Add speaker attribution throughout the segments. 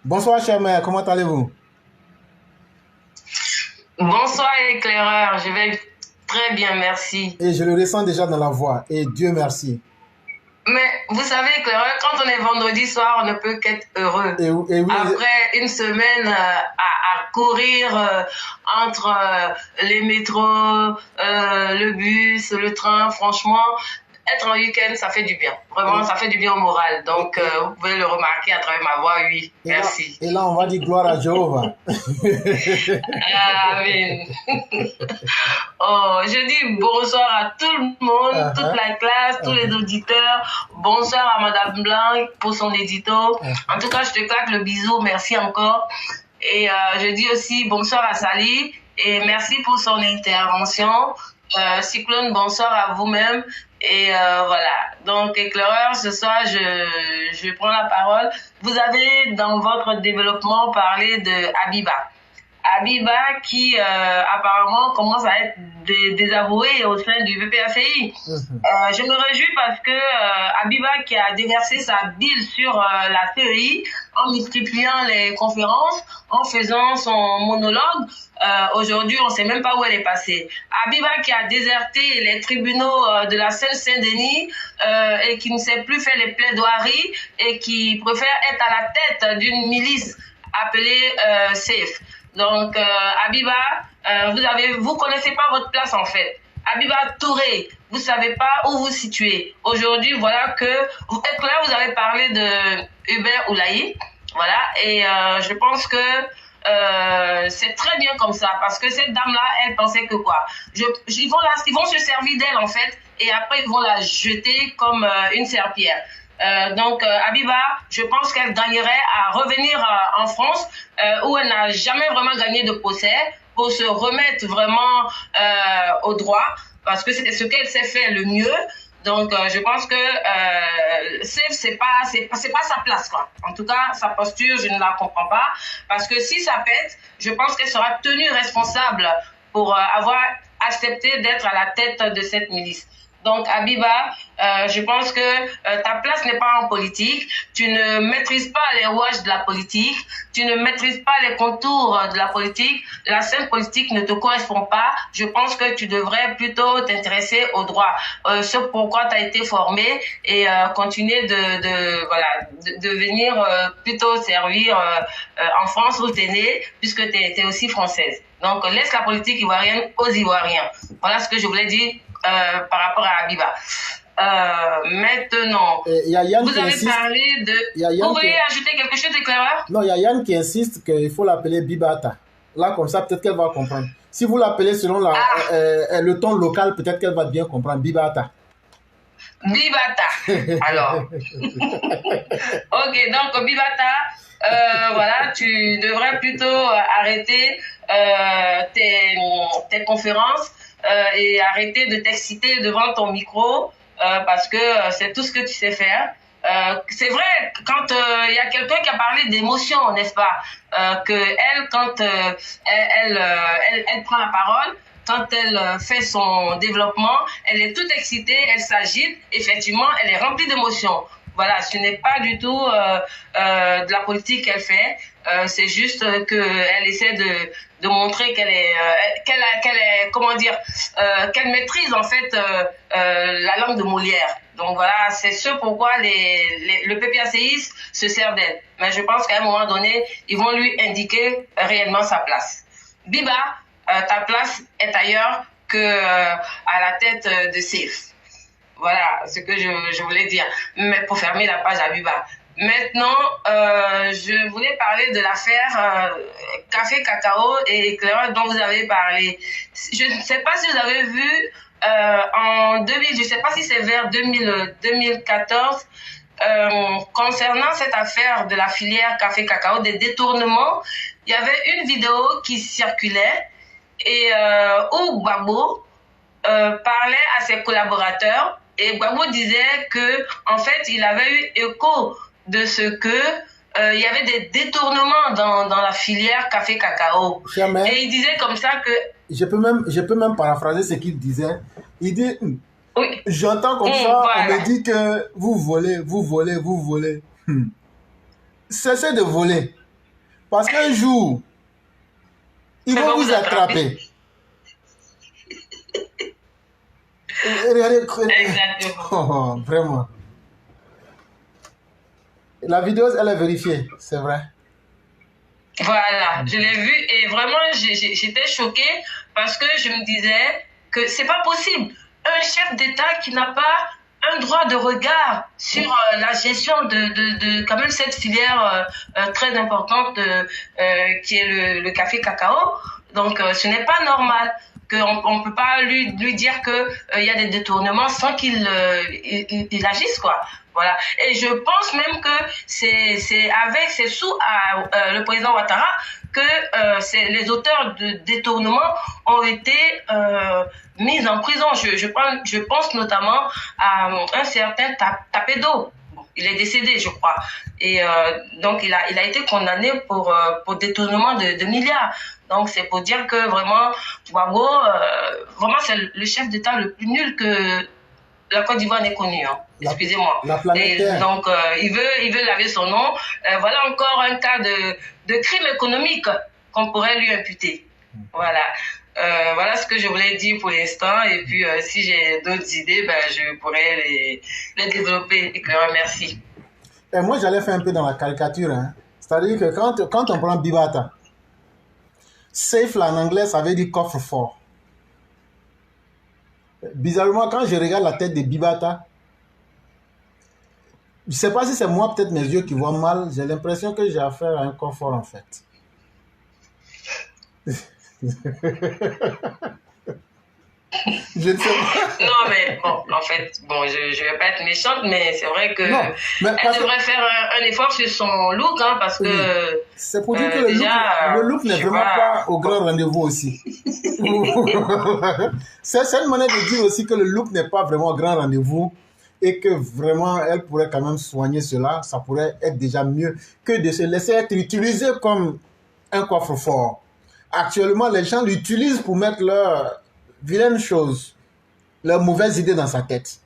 Speaker 1: Bonsoir, chère mère, comment allez-vous?
Speaker 2: Bonsoir éclaireur, je vais très bien, merci.
Speaker 1: Et je le ressens déjà dans la voix, et Dieu merci.
Speaker 2: Mais vous savez éclaireur, quand on est vendredi soir, on ne peut qu'être heureux.
Speaker 1: Et oui,
Speaker 2: Après une semaine à courir entre les métros, le bus, le train, franchement, être en week-end, ça fait du bien. Vraiment,
Speaker 1: et,
Speaker 2: ça fait du bien au moral. Donc, vous pouvez le remarquer à travers ma voix, oui. Merci.
Speaker 1: et là, on va dire gloire à Jéhovah.
Speaker 2: Amen. Oh, je dis bonsoir à tout le monde, toute la classe, tous les auditeurs. Bonsoir à Madame Blanc pour son édito. En tout cas, je te claque le bisou. Merci encore. Et je dis aussi bonsoir à Sally et merci pour son intervention. Cyclone, bonsoir à vous-même. Et voilà. Donc, éclaireur, ce soir, je prends la parole. Vous avez dans votre développement parlé de Habiba. Habiba qui apparemment commence à être désavouée au sein du VPACI. Je me réjouis parce que Habiba qui a déversé sa bile sur la CEI en multipliant les conférences, en faisant son monologue, aujourd'hui on ne sait même pas où elle est passée. Habiba qui a déserté les tribunaux de la Seine-Saint-Denis et qui ne sait plus faire les plaidoiries et qui préfère être à la tête d'une milice appelée SAFE. Donc, Habiba, vous connaissez pas votre place en fait. Habiba Touré, vous savez pas où vous situez. Aujourd'hui, voilà que, là, vous avez parlé de Hubert Oulaï, voilà, et je pense que c'est très bien comme ça, parce que cette dame-là, elle pensait que quoi? Ils vont se servir d'elle en fait, et après ils vont la jeter comme une serpillière. Donc, Habiba, je pense qu'elle gagnerait à revenir en France où elle n'a jamais vraiment gagné de procès pour se remettre vraiment au droit parce que c'était ce qu'elle sait faire le mieux. Donc, je pense que c'est pas sa place, quoi. En tout cas, sa posture, je ne la comprends pas. Parce que si ça pète, je pense qu'elle sera tenue responsable pour avoir accepté d'être à la tête de cette milice. Donc, Habiba, je pense que ta place n'est pas en politique. Tu ne maîtrises pas les rouages de la politique. Tu ne maîtrises pas les contours de la politique. La scène politique ne te correspond pas. Je pense que tu devrais plutôt t'intéresser au droit. Ce pourquoi tu as été formé et continuer de venir plutôt servir en France où tu es née, puisque tu es aussi française. Donc, laisse la politique ivoirienne aux Ivoiriens. Voilà ce que je voulais dire par rapport à Habiba. Maintenant, vous avez parlé de... Vous voulez ajouter quelque chose d'éclaireur?
Speaker 1: Non, il y a Yann qui insiste qu'il faut l'appeler Bibata. Là, comme ça, peut-être qu'elle va comprendre. Si vous l'appelez selon le ton local, peut-être qu'elle va bien comprendre. Bibata.
Speaker 2: Bibata. Alors. Ok, donc Bibata, voilà, tu devrais plutôt arrêter tes conférences et arrêter de t'exciter devant ton micro parce que c'est tout ce que tu sais faire. C'est vrai, quand il y a quelqu'un qui a parlé d'émotion, n'est-ce pas, que elle, quand elle prend la parole, quand elle fait son développement, elle est toute excitée, elle s'agite, effectivement, elle est remplie d'émotions. Voilà, ce n'est pas du tout de la politique qu'elle fait. C'est juste qu'elle essaie de montrer qu'elle est, comment dire, qu'elle maîtrise en fait la langue de Molière. Donc voilà, c'est ce pourquoi le PPACI se sert d'elle. Mais je pense qu'à un moment donné, ils vont lui indiquer réellement sa place. Biba, ta place est ailleurs que à la tête de SAFE. Voilà ce que je voulais dire. Mais pour fermer la page à Biba. Maintenant, je voulais parler de l'affaire Café Cacao et Éclaireur dont vous avez parlé. Je ne sais pas si vous avez vu en 2000, je ne sais pas si c'est vers 2014, concernant cette affaire de la filière Café Cacao, des détournements, il y avait une vidéo qui circulait et où Gbagbo parlait à ses collaborateurs et Gbagbo disait que en fait il avait eu écho de ce que il y avait des détournements dans la filière café cacao.
Speaker 1: Jamais.
Speaker 2: Et il disait comme ça que
Speaker 1: je peux même paraphraser ce qu'il disait. Il dit
Speaker 2: oui.
Speaker 1: J'entends comme ça, voilà. On me dit que vous volez. Cessez de voler. Parce qu'un jour, ils vont vous attraper.
Speaker 2: Exactement.
Speaker 1: Oh, vraiment. La vidéo, elle est vérifiée, c'est vrai.
Speaker 2: Voilà, je l'ai vu et vraiment j'étais choquée parce que je me disais que c'est pas possible. Un chef d'État qui n'a pas un droit de regard sur la gestion de quand même cette filière très importante qui est le café cacao. Donc ce n'est pas normal qu'on ne peut pas lui dire qu'il y a des détournements sans qu'il il agisse, quoi. Voilà. Et je pense même que c'est sous le président Ouattara que les auteurs de détournement ont été mis en prison. Je pense notamment à un certain Tapédo. Il est décédé, je crois. Et donc, il a été condamné pour détournement de milliards. Donc, c'est pour dire que vraiment, Gbagbo, vraiment, c'est le chef d'État le plus nul que la Côte d'Ivoire n'est connue. Hein. Excusez-moi.
Speaker 1: Et
Speaker 2: donc, il veut laver son nom. Voilà encore un cas de crime économique qu'on pourrait lui imputer. Voilà. Voilà ce que je voulais dire pour l'instant. Et puis, si j'ai d'autres idées, ben, je pourrais les développer. Et que merci.
Speaker 1: Et moi, j'allais faire un peu dans la caricature. Hein. C'est-à-dire que quand on prend Bibata, safe là, en anglais, ça veut dire coffre-fort. Bizarrement, quand je regarde la tête de Bibata, je ne sais pas si c'est moi, peut-être mes yeux qui voient mal, j'ai l'impression que j'ai affaire à un coffre-fort en fait. Je ne sais pas.
Speaker 2: Non, mais bon, en fait, bon, je ne vais pas être méchante, mais c'est vrai que elle devrait faire un effort sur son look, hein, parce que...
Speaker 1: C'est pour dire que le look n'est vraiment pas au grand rendez-vous aussi. C'est une manière de dire aussi que le look n'est pas vraiment au grand rendez-vous et que vraiment, elle pourrait quand même soigner cela. Ça pourrait être déjà mieux que de se laisser être utilisé comme un coffre-fort. Actuellement, les gens l'utilisent pour mettre leurs vilaines choses, leurs mauvaises idées dans sa tête.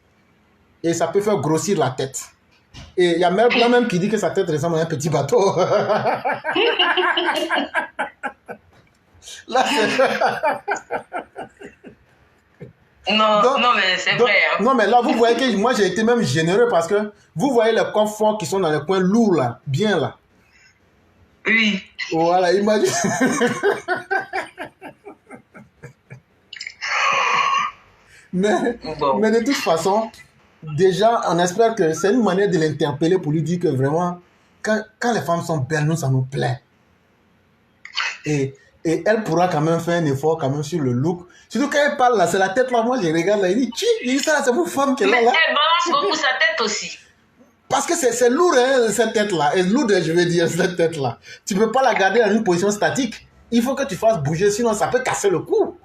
Speaker 1: Et ça peut faire grossir la tête. Et il y a même qui dit que sa tête ressemble à un petit bateau. Là,
Speaker 2: non, mais c'est vrai. Hein.
Speaker 1: Non, mais là, vous voyez que moi, j'ai été même généreux parce que vous voyez les coffres forts qui sont dans les coins lourds, là, bien là.
Speaker 2: Oui.
Speaker 1: Voilà, imagine. mais de toute façon, déjà, on espère que c'est une manière de l'interpeller pour lui dire que vraiment, quand les femmes sont belles, nous, ça nous plaît. Et elle pourra quand même faire un effort quand même sur le look. Surtout quand elle parle là, c'est la tête là, moi je regarde là, il dit ça, c'est vos femmes qui est là.
Speaker 2: Mais elle balance beaucoup sa tête aussi.
Speaker 1: Parce que c'est lourd, hein, cette tête-là. Et lourd, je veux dire, cette tête-là. Tu ne peux pas la garder dans une position statique. Il faut que tu fasses bouger, sinon ça peut casser le cou.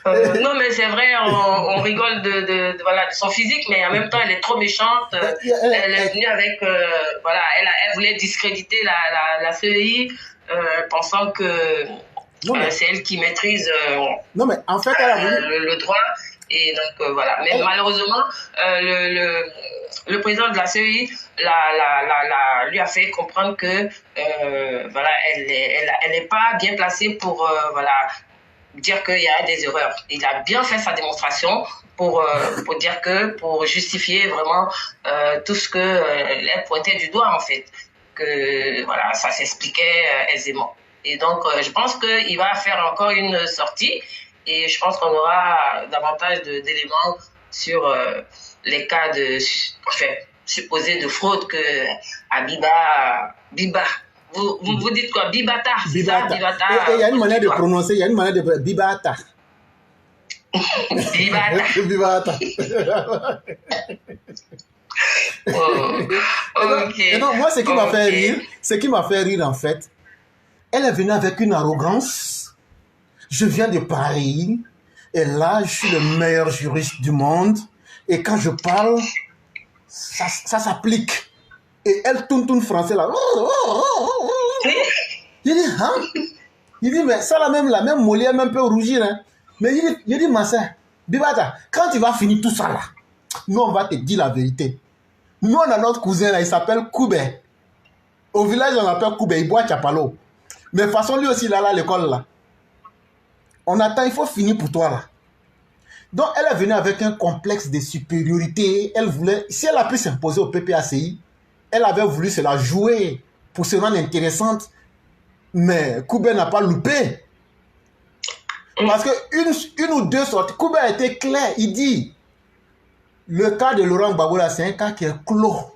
Speaker 2: Non, mais c'est vrai, on rigole de son physique, mais en même temps, elle est trop méchante. Elle est venue avec... voilà, elle voulait discréditer la CEI, pensant que c'est elle qui maîtrise
Speaker 1: non, mais en fait, elle a voulu...
Speaker 2: le droit. Et donc, voilà. Mais malheureusement, le président de la CEI lui a fait comprendre que voilà, elle n'est pas bien placée pour dire qu'il y a des erreurs. Il a bien fait sa démonstration pour dire pour justifier vraiment tout ce qu'elle pointait du doigt, en fait. Que voilà, ça s'expliquait aisément. Et donc, je pense qu'il va faire encore une sortie. Et je pense qu'on aura davantage d'éléments sur les cas supposés de fraude que Biba. Vous dites quoi? Bibata.
Speaker 1: Bibata. Et il y a une manière de prononcer, il y a une manière de... Bibata.
Speaker 2: Bibata.
Speaker 1: Bibata.
Speaker 2: Okay.
Speaker 1: Et donc, moi, ce qui m'a fait rire, en fait, elle est venue avec une arrogance. Je viens de Paris, et là, je suis le meilleur juriste du monde, et quand je parle, ça s'applique. Et elle tourne français là. Il dit, hein? Il dit, mais ça, la même Molière, même peut rougir, hein? Mais il dit, ma soeur, Bibata, quand tu vas finir tout ça là, nous, on va te dire la vérité. Nous, on a notre cousin, là, il s'appelle Koubé. Au village, on l'appelle Koubé, il boit Chapalo. Mais de toute façon, lui aussi, il est là à l'école, là. On attend, il faut finir pour toi, là. Donc, elle est venue avec un complexe de supériorité. Elle voulait, si elle a pu s'imposer au PPACI, elle avait voulu se la jouer pour se rendre intéressante. Mais Koubé n'a pas loupé. Parce que une ou deux sorties, Koubé a été clair. Il dit, le cas de Laurent Gbagbo, là, c'est un cas qui est clos.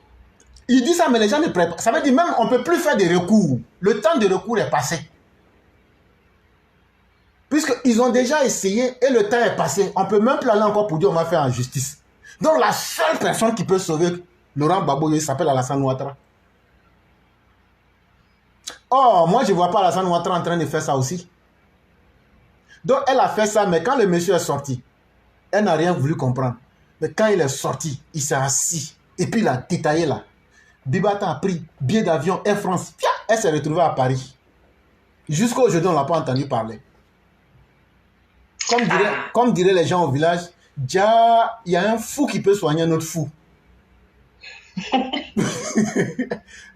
Speaker 1: Il dit ça, mais les gens ne préparent. Ça veut dire même, on ne peut plus faire des recours. Le temps de recours est passé. Puisqu'ils ont déjà essayé et le temps est passé. On ne peut même plus aller encore pour dire on va faire en justice. Donc la seule personne qui peut sauver Laurent Gbagbo, il s'appelle Alassane Ouattara. Oh, moi je ne vois pas Alassane Ouattara en train de faire ça aussi. Donc elle a fait ça, mais quand le monsieur est sorti, elle n'a rien voulu comprendre. Mais quand il est sorti, il s'est assis. Et puis il a détaillé là. Bibata a pris billet d'avion Air France. Elle s'est retrouvée à Paris. Jusqu'à aujourd'hui, on ne l'a pas entendu parler. Comme diraient les gens au village, déjà, il y a un fou qui peut soigner un autre fou.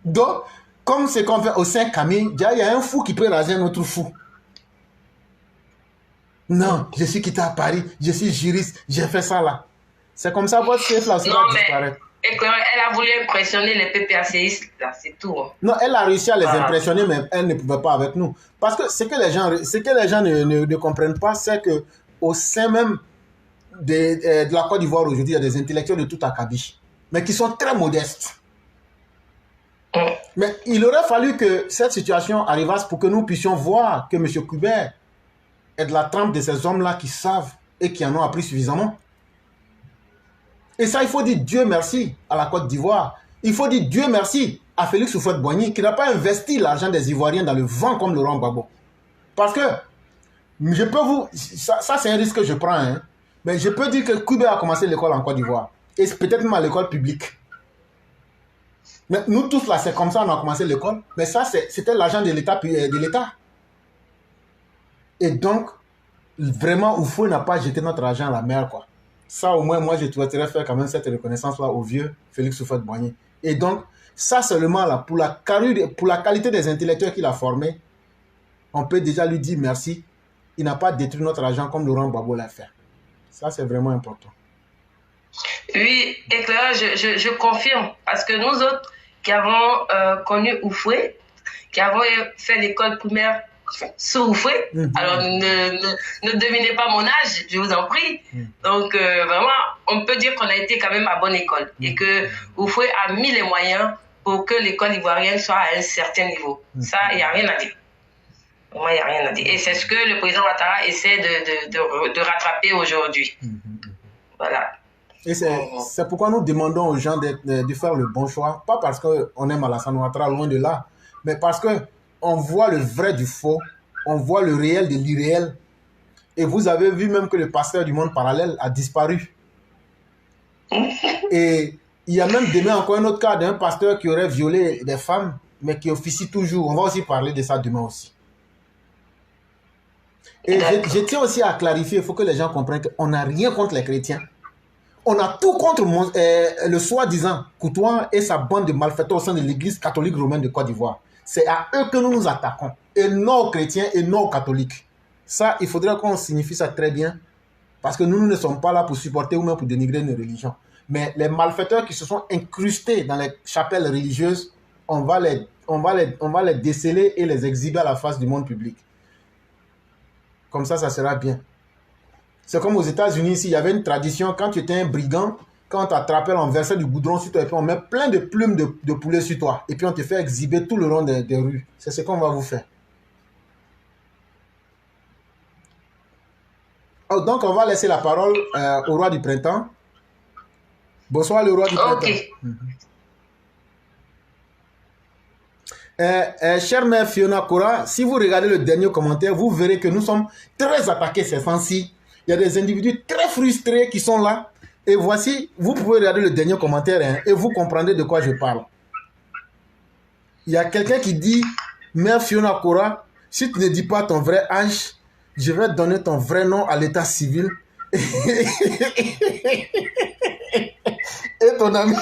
Speaker 1: Donc, comme c'est qu'on fait au Saint-Camille, déjà, il y a un fou qui peut raser un autre fou. Non, je suis quitté à Paris, je suis juriste, j'ai fait ça là. C'est comme ça votre chef là aussi va disparaître.
Speaker 2: Elle a voulu impressionner les PPACistes, là, c'est tout.
Speaker 1: Non, elle a réussi à les impressionner, mais elle ne pouvait pas avec nous. Parce que ce que les gens ne comprennent pas, c'est qu'au sein même de la Côte d'Ivoire aujourd'hui, il y a des intellectuels de tout acabit, mais qui sont très modestes. Mais il aurait fallu que cette situation arrivasse pour que nous puissions voir que M. Koubé est de la trempe de ces hommes-là qui savent et qui en ont appris suffisamment. Et ça, il faut dire Dieu merci à la Côte d'Ivoire. Il faut dire Dieu merci à Félix Houphouët-Boigny qui n'a pas investi l'argent des Ivoiriens dans le vent comme Laurent Gbagbo. Parce que, je peux vous... Ça c'est un risque que je prends. Hein, mais je peux dire que Koubé a commencé l'école en Côte d'Ivoire. Et peut-être même à l'école publique. Mais nous tous là, c'est comme ça on a commencé l'école. Mais ça, c'était l'argent de l'État. Et donc, vraiment, Oufoué n'a pas jeté notre argent à la mer, quoi. Ça, au moins, moi, je souhaiterais faire quand même cette reconnaissance-là au vieux Félix Houphouët-Boigny. Et donc, ça seulement, là, pour la qualité des intellectuels qu'il a formés, on peut déjà lui dire merci. Il n'a pas détruit notre argent comme Laurent Gbagbo l'a fait. Ça, c'est vraiment important.
Speaker 2: Oui, et là, je confirme. Parce que nous autres qui avons connu Oufoué, qui avons fait l'école primaire sous Oufoué, alors ne devinez pas mon âge, je vous en prie. Donc, vraiment, on peut dire qu'on a été quand même à bonne école. Et que Oufoué a mis les moyens pour que l'école ivoirienne soit à un certain niveau. Ça, il n'y a rien à dire. Vraiment, il n'y a rien à dire. Et c'est ce que le président Ouattara essaie de rattraper aujourd'hui. Voilà.
Speaker 1: Et c'est pourquoi nous demandons aux gens de faire le bon choix. Pas parce qu'on aime Alassane Ouattara, loin de là, mais parce qu'on voit le vrai du faux, on voit le réel de l'irréel. Et vous avez vu même que le pasteur du monde parallèle a disparu. Et il y a même demain encore un autre cas d'un pasteur qui aurait violé des femmes, mais qui officie toujours. On va aussi parler de ça demain aussi. Et je tiens aussi à clarifier, il faut que les gens comprennent qu'on n'a rien contre les chrétiens. On a tout contre le soi-disant Courtois et sa bande de malfaiteurs au sein de l'église catholique romaine de Côte d'Ivoire. C'est à eux que nous nous attaquons, et non aux chrétiens et non aux catholiques. Ça, il faudrait qu'on signifie ça très bien, parce que nous ne sommes pas là pour supporter ou même pour dénigrer une religion. Mais les malfaiteurs qui se sont incrustés dans les chapelles religieuses, on va les déceler et les exhiber à la face du monde public. Comme ça sera bien. C'est comme aux États-Unis, ici, il y avait une tradition, quand tu étais un brigand, quand on t'attrapait, on versait du goudron sur toi et puis on met plein de plumes de poulet sur toi. Et puis on te fait exhiber tout le long des rues. C'est ce qu'on va vous faire. Oh, donc on va laisser la parole au roi du printemps. Bonsoir le roi du printemps. Chère mère Fiona Kora, si vous regardez le dernier commentaire, vous verrez que nous sommes très attaqués ces temps-ci. Il y a des individus très frustrés qui sont là. Et voici, vous pouvez regarder le dernier commentaire hein, et vous comprendrez de quoi je parle. Il y a quelqu'un qui dit, mère Fiona Kora, si tu ne dis pas ton vrai âge, je vais donner ton vrai nom à l'état civil. Et ton ami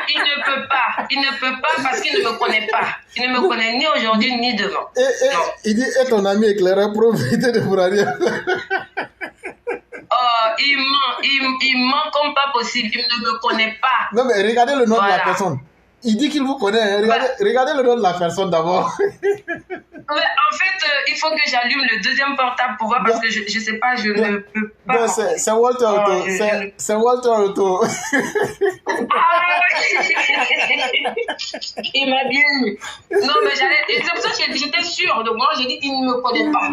Speaker 2: il ne peut pas. Il ne peut pas parce qu'il ne me connaît pas. Il ne me connaît ni aujourd'hui ni demain.
Speaker 1: Il dit, et ton ami éclaireur, profitez de vous rien.
Speaker 2: Il ment comme pas possible. Il ne me connaît pas.
Speaker 1: Non, mais regardez le nom de la personne. Il dit qu'il vous connaît. Regardez le nom de la personne d'abord.
Speaker 2: En fait, il faut que j'allume le deuxième portable pour voir parce que je ne sais pas, je ne peux pas.
Speaker 1: C'est Walter Auto. C'est Walter Auto.
Speaker 2: Il m'a bien eu. Non, mais c'est pour ça que j'étais sûre. Donc moi, j'ai dit qu'il ne me connaît pas.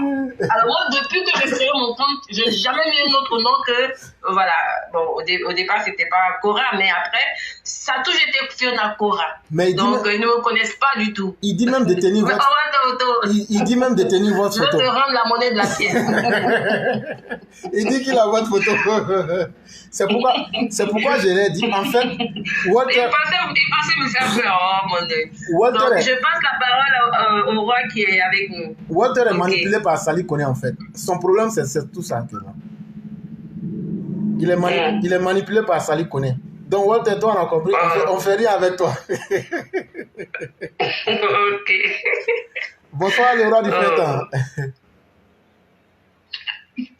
Speaker 2: Alors moi, depuis que j'ai créé mon compte, je n'ai jamais mis un autre nom que... Voilà. Bon, au départ, c'était pas Cora, mais après, ça a toujours été Fiona Cora. Mais donc, ils ne me connaissent pas du tout.
Speaker 1: Il dit même de tenir votre... Il dit même de tenir votre photo.
Speaker 2: Je vais te rendre la monnaie de la pièce.
Speaker 1: Il dit qu'il a votre photo. C'est pourquoi je l'ai dit. En fait, Walter...
Speaker 2: Il pensait me faire peur. Oh mon Dieu. Donc, je passe la parole au roi qui est avec nous.
Speaker 1: Walter est manipulé par Sally Kone en fait. Son problème, c'est tout ça. Il est manipulé par Sally Kone. Donc, Walter, toi, on a compris. On fait rien avec toi.
Speaker 2: Ok.
Speaker 1: Bonsoir, le roi du printemps.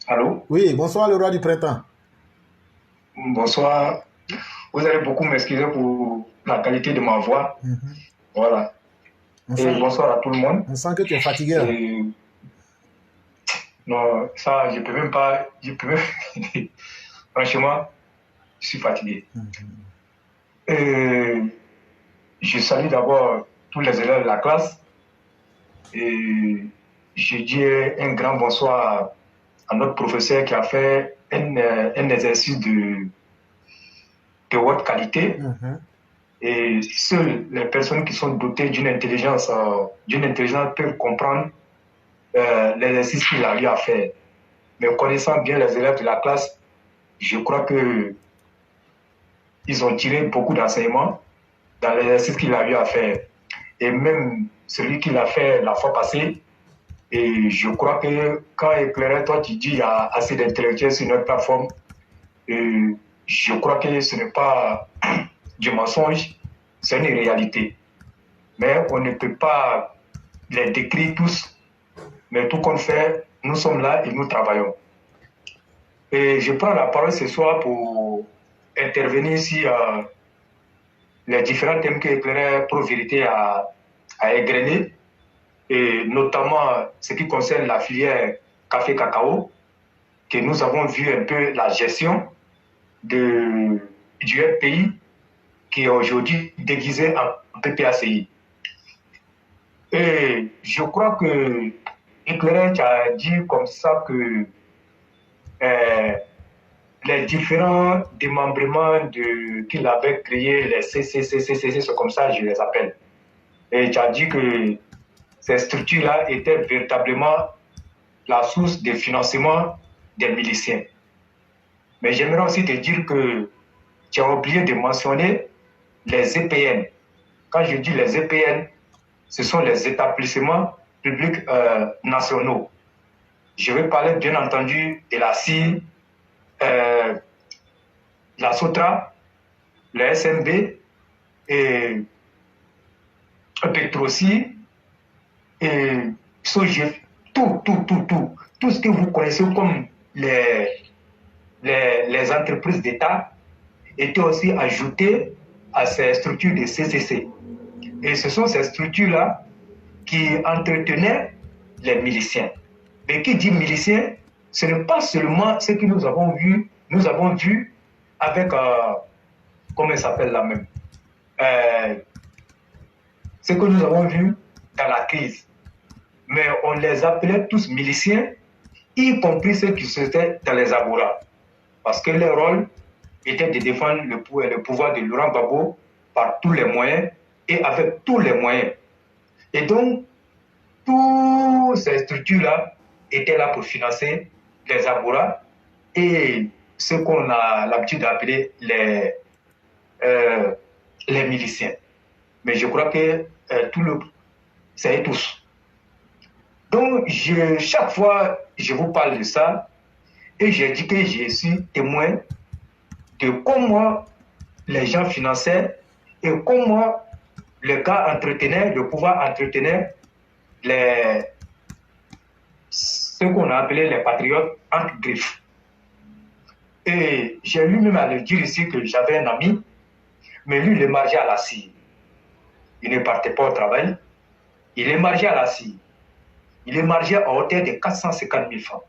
Speaker 3: Allô?
Speaker 1: Oui, bonsoir, le roi du printemps.
Speaker 3: Bonsoir. Vous allez beaucoup m'excuser pour la qualité de ma voix. Voilà. Bonsoir à tout le monde.
Speaker 1: On sent que tu es fatigué.
Speaker 3: Non, ça, je peux même pas... Franchement, je suis fatigué. Je salue d'abord tous les élèves de la classe. Et je dis un grand bonsoir à notre professeur qui a fait un exercice de haute qualité. Et seules les personnes qui sont dotées d'une intelligence peuvent comprendre l'exercice qu'il a eu à faire. Mais connaissant bien les élèves de la classe, je crois que ils ont tiré beaucoup d'enseignements dans l'exercice qu'il a eu à faire. Et même celui qu'il a fait la fois passée, et je crois que quand éclairé, toi tu dis qu'il y a assez d'intellectuels sur notre plateforme, je crois que ce n'est pas du mensonge, c'est une réalité. Mais on ne peut pas les décrire tous, mais tout qu'on fait, nous sommes là et nous travaillons. Et je prends la parole ce soir pour intervenir sur les différents thèmes que Éclairé Pro Vérité a égrenés, et notamment ce qui concerne la filière café-cacao, que nous avons vu un peu la gestion du pays qui est aujourd'hui déguisé en PPACI. Et je crois que Éclairé a dit comme ça que les différents démembrements qu'il avait créés, les CCCCC, c'est comme ça que je les appelle. Et tu as dit que ces structures-là étaient véritablement la source de financement des miliciens. Mais j'aimerais aussi te dire que tu as oublié de mentionner les EPN. Quand je dis les EPN, ce sont les établissements publics nationaux. Je vais parler bien entendu de la CIR, la SOTRA, le SMB et Petrosi et SOGEF, tout ce que vous connaissez comme les entreprises d'État étaient aussi ajoutées à ces structures de CCC. Et ce sont ces structures-là qui entretenaient les miliciens. Mais qui dit miliciens, ce n'est pas seulement ce que nous avons vu avec, comment il s'appelle là même, ce que nous avons vu dans la crise. Mais on les appelait tous miliciens, y compris ceux qui étaient dans les Agora. Parce que leur rôle était de défendre le pouvoir de Laurent Gbagbo par tous les moyens et avec tous les moyens. Et donc, toutes ces structures-là étaient là pour financer les Agora et ce qu'on a l'habitude d'appeler les miliciens. Mais je crois que c'est tous. Donc, chaque fois, je vous parle de ça et j'ai dit que je suis témoin de comment les gens finançaient et comment le gars entretenait, le pouvoir entretenait ce qu'on a appelé les patriotes entre griffes. Et j'ai lu même à le dire ici que j'avais un ami, mais lui, il émargeait à la scie. Il ne partait pas au travail, il émargeait à la scie. Il émargeait à hauteur de 450 000 francs.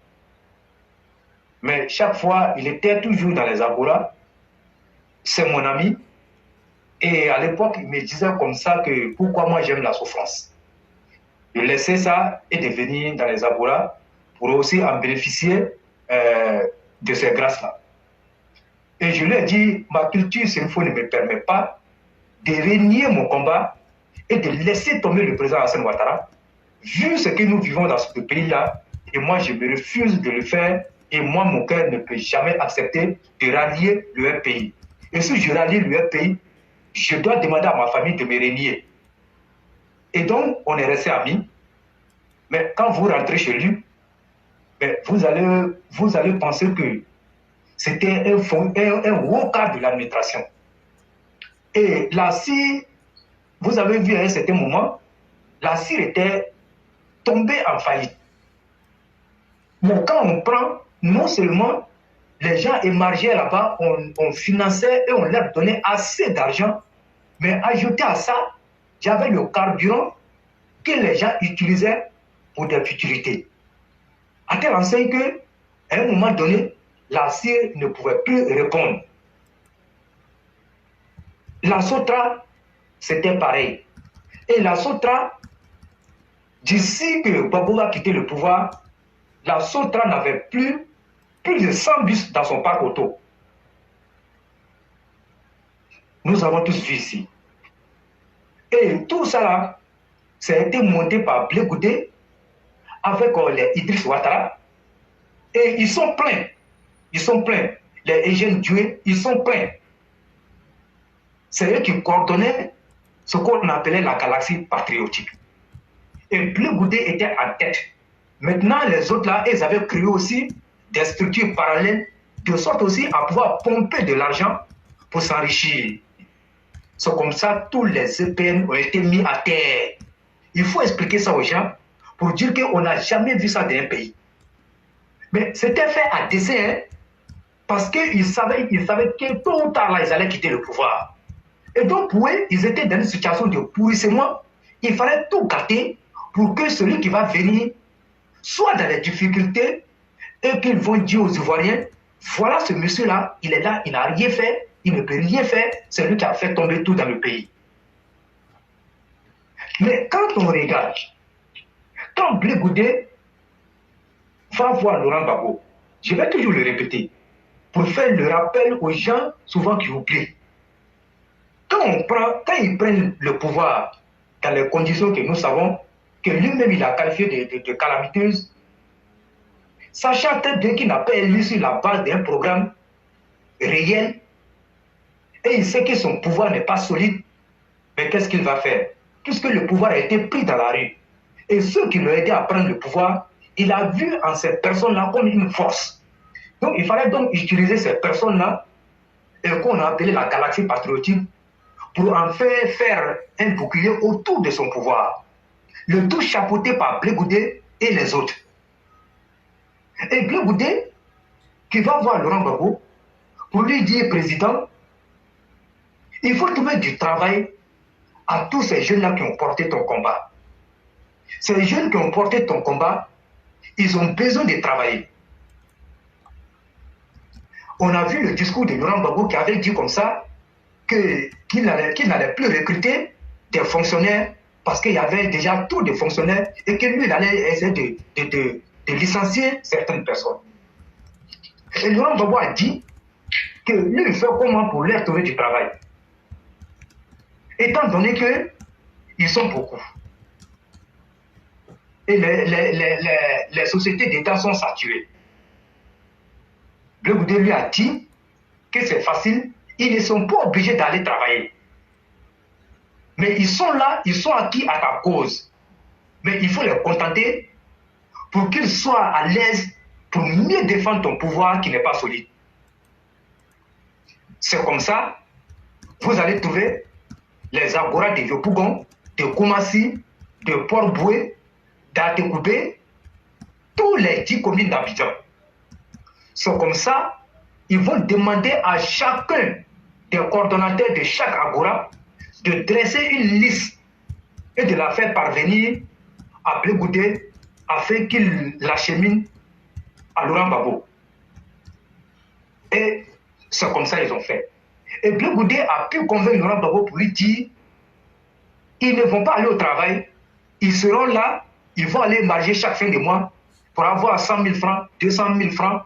Speaker 3: Mais chaque fois, il était toujours dans les agoras. C'est mon ami. Et à l'époque, il me disait comme ça que pourquoi moi j'aime la souffrance. Il laissait ça et de venir dans les agoras pour aussi en bénéficier de ces grâces-là. Et je lui ai dit, ma culture sénifo ne me permet pas de renier mon combat et de laisser tomber le président Alassane Ouattara, vu ce que nous vivons dans ce pays-là, et moi je me refuse de le faire, et moi mon cœur ne peut jamais accepter de rallier le pays. Et si je rallie le pays, je dois demander à ma famille de me renier. Et donc, on est resté amis, mais quand vous rentrez chez lui, vous allez penser que c'était un haut cadre de l'administration. Et la CIR, vous avez vu à un certain moment, la CIR était tombée en faillite. Mais quand on prend, non seulement les gens émargeaient là-bas, on finançait et on leur donnait assez d'argent, mais ajouté à ça, j'avais le carburant que les gens utilisaient pour des futilités. À tel enseigne qu'à un moment donné, la CIR ne pouvait plus répondre. La Sotra, c'était pareil. Et la Sotra, d'ici que Gbagbo a quitté le pouvoir, la Sotra n'avait plus de 100 bus dans son parc auto. Nous avons tous vu ici. Et tout ça là, ça a été monté par Blé Goudé avec les Idriss Ouattara. Et ils sont pleins. Ils sont pleins. Les Eugène Dioué, ils sont pleins. C'est eux qui coordonnaient ce qu'on appelait la galaxie patriotique. Et Blé Goudé était en tête. Maintenant, les autres là, ils avaient créé aussi des structures parallèles de sorte aussi à pouvoir pomper de l'argent pour s'enrichir. C'est comme ça tous les EPN ont été mis à terre. Il faut expliquer ça aux gens pour dire qu'on n'a jamais vu ça dans un pays. Mais c'était fait à dessein, hein, parce qu'ils savaient que tôt ou tard, là, ils allaient quitter le pouvoir. Et donc, pour eux, ils étaient dans une situation de pourrissement. Il fallait tout gâter pour que celui qui va venir soit dans les difficultés et qu'ils vont dire aux Ivoiriens, voilà ce monsieur-là, il est là, il n'a rien fait, il ne peut rien faire, c'est lui qui a fait tomber tout dans le pays. Mais quand on regarde, quand Blé Goudé va voir Laurent Gbagbo, je vais toujours le répéter, pour faire le rappel aux gens souvent qui oublient. Quand ils prennent le pouvoir dans les conditions que nous savons, que lui-même il a qualifié de calamiteuses, sachant peut-être qu'il n'a pas élu sur la base d'un programme réel, et il sait que son pouvoir n'est pas solide, mais qu'est-ce qu'il va faire? Puisque le pouvoir a été pris dans la rue, et ceux qui l'ont aidé à prendre le pouvoir, il a vu en ces personnes-là comme une force. Donc il fallait donc utiliser ces personnes-là, qu'on a appelé la galaxie patriotique, pour en faire un bouclier autour de son pouvoir. Le tout chapeauté par Blé Goudé et les autres. Et Blé Goudé, qui va voir Laurent Gbagbo, pour lui dire, président, il faut trouver du travail à tous ces jeunes-là qui ont porté ton combat. Ces jeunes qui ont porté ton combat, ils ont besoin de travailler. On a vu le discours de Laurent Gbagbo qui avait dit comme ça qu'il n'allait plus recruter des fonctionnaires parce qu'il y avait déjà trop de fonctionnaires et que lui, il allait essayer de licencier certaines personnes. Et Laurent Gbagbo a dit que lui, il fait comment pour leur trouver du travail. Étant donné qu'ils sont beaucoup. Et les sociétés d'État sont saturées. Blé Goudé lui a dit que c'est facile, ils ne sont pas obligés d'aller travailler. Mais ils sont là, ils sont acquis à ta cause. Mais il faut les contenter pour qu'ils soient à l'aise pour mieux défendre ton pouvoir qui n'est pas solide. C'est comme ça, vous allez trouver les agoras de Yopougon, de Koumassi, de Port-Boué, d'Atekoubé, tous les 10 communes d'Abidjan. C'est comme ça, ils vont demander à chacun des coordonnateurs de chaque agora de dresser une liste et de la faire parvenir à Blé Goudé afin qu'il l'achemine à Laurent Gbagbo. Et c'est comme ça qu'ils ont fait. Et Blé Goudé a pu convaincre Laurent Gbagbo pour lui dire ils ne vont pas aller au travail, ils seront là, ils vont aller marger chaque fin de mois pour avoir 100 000 francs, 200 000 francs.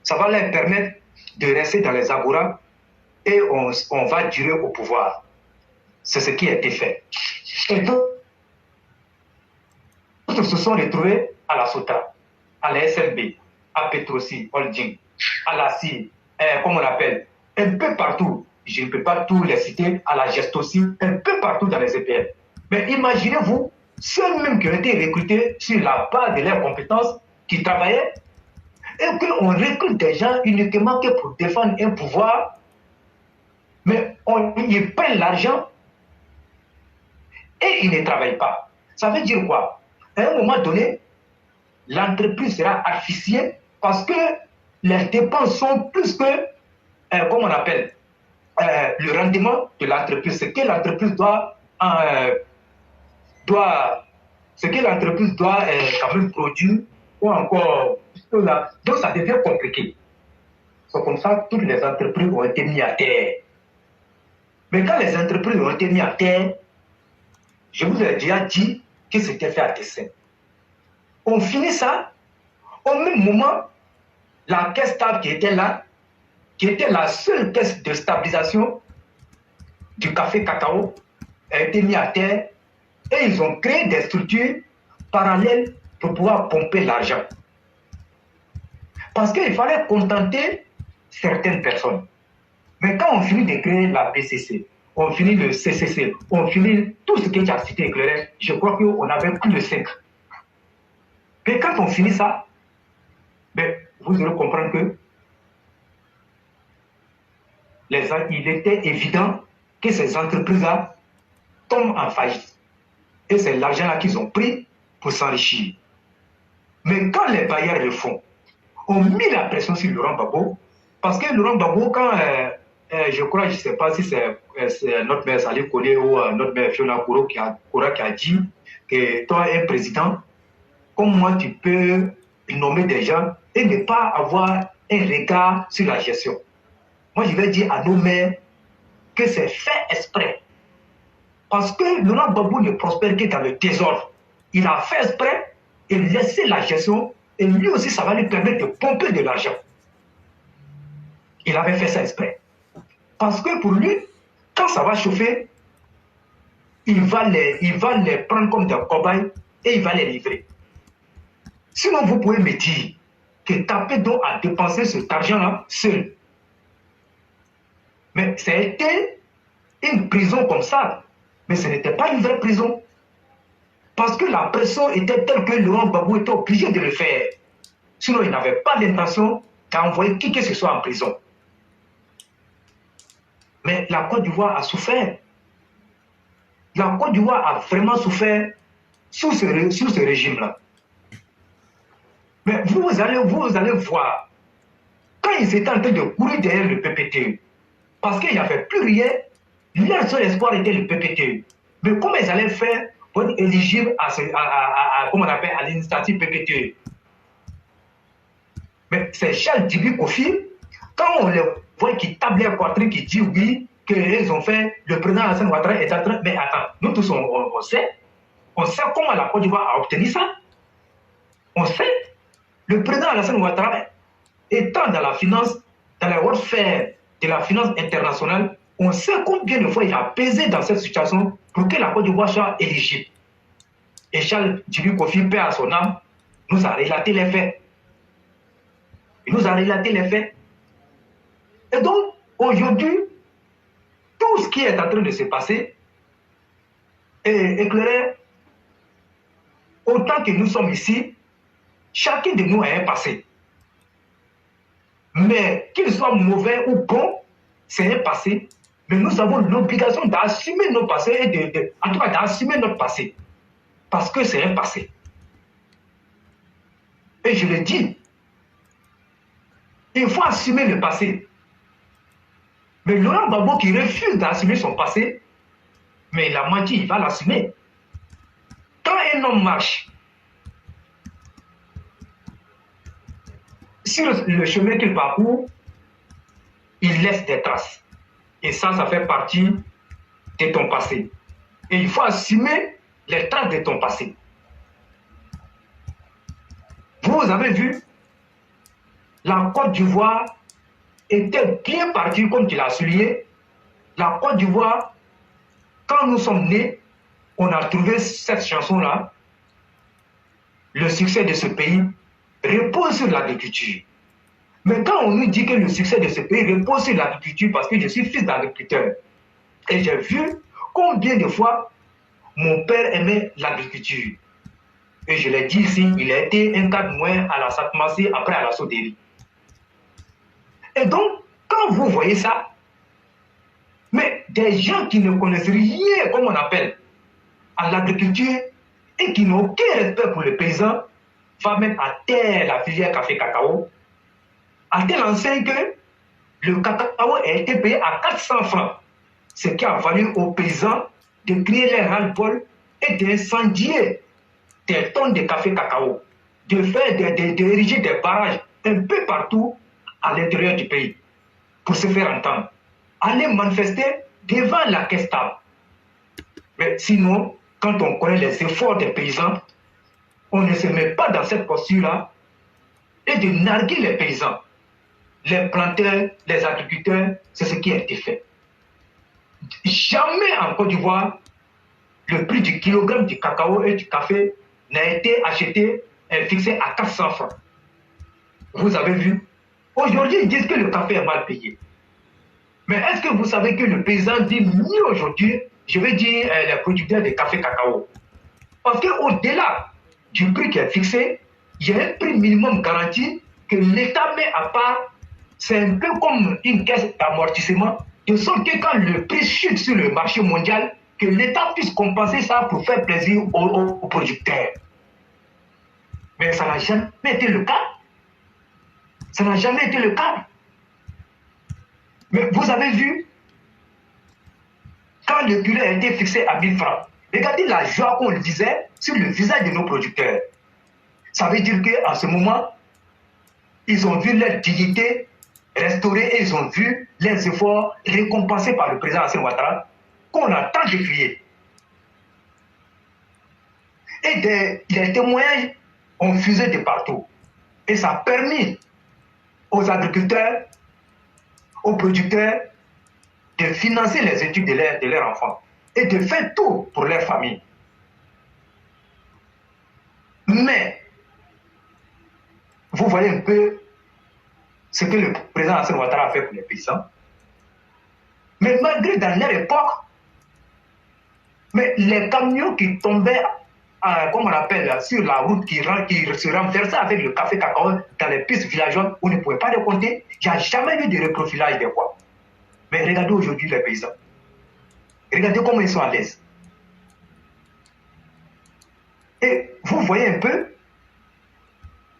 Speaker 3: Ça va leur permettre de rester dans les agoras et on va durer au pouvoir. C'est ce qui a été fait. Et tous se sont retrouvés à la SOTA, à la SMB, à Petrosi Holding, à la CI, comme on l'appelle, un peu partout. Je ne peux pas tous les citer, à la Gestosi, un peu partout dans les EPL. Mais imaginez-vous, ceux-mêmes qui ont été recrutés sur la base de leurs compétences, qui travaillaient, et qu'on recrute des gens uniquement que pour défendre un pouvoir, mais ils prennent l'argent et ils ne travaillent pas. Ça veut dire quoi? À un moment donné, l'entreprise sera asfixiée parce que les dépenses sont plus que, comment on appelle, le rendement de l'entreprise. Ce que l'entreprise doit quand même produire, ou encore, donc ça devient compliqué. C'est comme ça que toutes les entreprises ont été mises à terre. Mais quand les entreprises ont été mises à terre, je vous ai déjà dit que c'était fait à dessein. On finit ça, au même moment, la caisse stable qui était là, qui était la seule caisse de stabilisation du café cacao, a été mise à terre et ils ont créé des structures parallèles pour pouvoir pomper l'argent. Parce qu'il fallait contenter certaines personnes. Mais quand on finit de créer la PCC, on finit le CCC, on finit tout ce que tu as cité éclairé, je crois qu'on avait plus de 5. Mais quand on finit ça, ben, vous allez comprendre que il était évident que ces entreprises-là tombent en faillite. Et c'est l'argent-là qu'ils ont pris pour s'enrichir. Mais quand les bailleurs le font, ont mis la pression sur Laurent Gbagbo, parce que Laurent Gbagbo, quand je crois, je ne sais pas si c'est notre maire Salih Kolé ou notre maire Fiona Koura qui a dit que toi, un président, comme moi, tu peux nommer des gens et ne pas avoir un regard sur la gestion. Moi, je vais dire à nos maires que c'est fait exprès. Parce que Laurent Gbagbo ne prospère que dans le désordre. Il a fait exprès et laissé la gestion, et lui aussi, ça va lui permettre de pomper de l'argent. Il avait fait ça exprès. Parce que pour lui, quand ça va chauffer, il va les prendre comme des cobayes et il va les livrer. Sinon, vous pouvez me dire que taper donc à dépenser cet argent-là seul. Mais c'était une prison comme ça. Mais ce n'était pas une vraie prison. Parce que la pression était telle que Laurent Gbagbo était obligé de le faire. Sinon, il n'avait pas l'intention d'envoyer qui que ce soit en prison. Mais la Côte d'Ivoire a souffert. La Côte d'Ivoire a vraiment souffert sous ce régime-là. Mais vous allez voir, quand ils étaient en train de courir derrière le PPTE, parce qu'il n'y avait plus rien, leur seul espoir était le PPTE. Mais comment ils allaient faire pour être éligibles comment on appelle, à l'initiative PPTE? Mais c'est Charles Djibi Kofi, quand on les voit qui tablent les poitrines, qui disent oui, qu'ils ont fait, le président Alassane Ouattara est en train. Mais attends, nous tous on sait comment la Côte d'Ivoire a obtenu ça. On sait. Le président Alassane Ouattara, étant dans la finance, dans la warfare de la finance internationale, on sait combien de fois il a pesé dans cette situation pour que la Côte d'Ivoire soit éligible. Et Charles Djibi Kofi, paix à son âme, nous a relaté les faits. Il nous a relaté les faits. Et donc, aujourd'hui, tout ce qui est en train de se passer est éclairé. Autant que nous sommes ici, chacun de nous a un passé. Mais qu'ils soient mauvais ou bons, c'est un passé. Mais nous avons l'obligation d'assumer nos passés et en tout cas d'assumer notre passé. Parce que c'est un passé. Et je le dis, il faut assumer le passé. Mais Laurent Gbagbo qui refuse d'assumer son passé, mais il a menti, il va l'assumer. Quand un homme marche sur le chemin qu'il parcourt, il laisse des traces. Et ça fait partie de ton passé. Et il faut assumer les traces de ton passé. Vous avez vu, la Côte d'Ivoire était bien partie, comme tu l'as souligné. La Côte d'Ivoire, quand nous sommes nés, on a trouvé cette chanson-là. Le succès de ce pays repose sur l'agriculture. Mais quand on nous dit que le succès de ce pays repose sur l'agriculture, parce que je suis fils d'agriculteur, et j'ai vu combien de fois mon père aimait l'agriculture. Et je l'ai dit ici, il a été un cadre moins à la Satmassi après à la Sodérie. Et donc, quand vous voyez ça, mais des gens qui ne connaissent rien, comme on appelle, à l'agriculture, et qui n'ont aucun respect pour les paysans, vont mettre à terre la filière café-cacao, à telle enseigne que le cacao a été payé à 400 francs, ce qui a valu aux paysans de crier les ras-le-bol et d'incendier des tonnes de café-cacao, de faire d'ériger des barrages un peu partout à l'intérieur du pays pour se faire entendre. Aller manifester devant la caisse stable. Mais sinon, quand on connaît les efforts des paysans, on ne se met pas dans cette posture-là et de narguer les paysans. Les planteurs, les agriculteurs, c'est ce qui a été fait. Jamais en Côte d'Ivoire, le prix du kilogramme du cacao et du café n'a été acheté et fixé à 400 francs. Vous avez vu? Aujourd'hui, ils disent que le café est mal payé. Mais est-ce que vous savez que le paysan dit mieux aujourd'hui, je vais dire les producteurs de café cacao? Parce qu'au-delà du prix qui est fixé, il y a un prix minimum garanti que l'État met à part. C'est un peu comme une caisse d'amortissement, de sorte que quand le prix chute sur le marché mondial, que l'État puisse compenser ça pour faire plaisir aux producteurs. Mais ça n'a jamais été le cas. Ça n'a jamais été le cas. Mais vous avez vu, quand le kilo a été fixé à 1000 francs, regardez la joie qu'on disait sur le visage de nos producteurs. Ça veut dire qu'en ce moment, ils ont vu leur dignité restaurée et ils ont vu les efforts récompensés par le président Assane Ouattara qu'on a tant décrié. Et les témoignages ont fusé de partout. Et ça a permis aux agriculteurs, aux producteurs de financer les études de leurs enfants et de faire tout pour leur famille. Mais, vous voyez un peu ce que le président Assane Ouattara a fait pour les paysans. Mais malgré dans leur époque, mais les camions qui tombaient, comme on appelle, sur la route, qui se renversaient avec le café cacao dans les pistes villageoises, on ne pouvait pas les compter. Il n'y a jamais eu de reprofilage des voies. Mais regardez aujourd'hui les paysans. Regardez comment ils sont à l'aise. Et vous voyez un peu,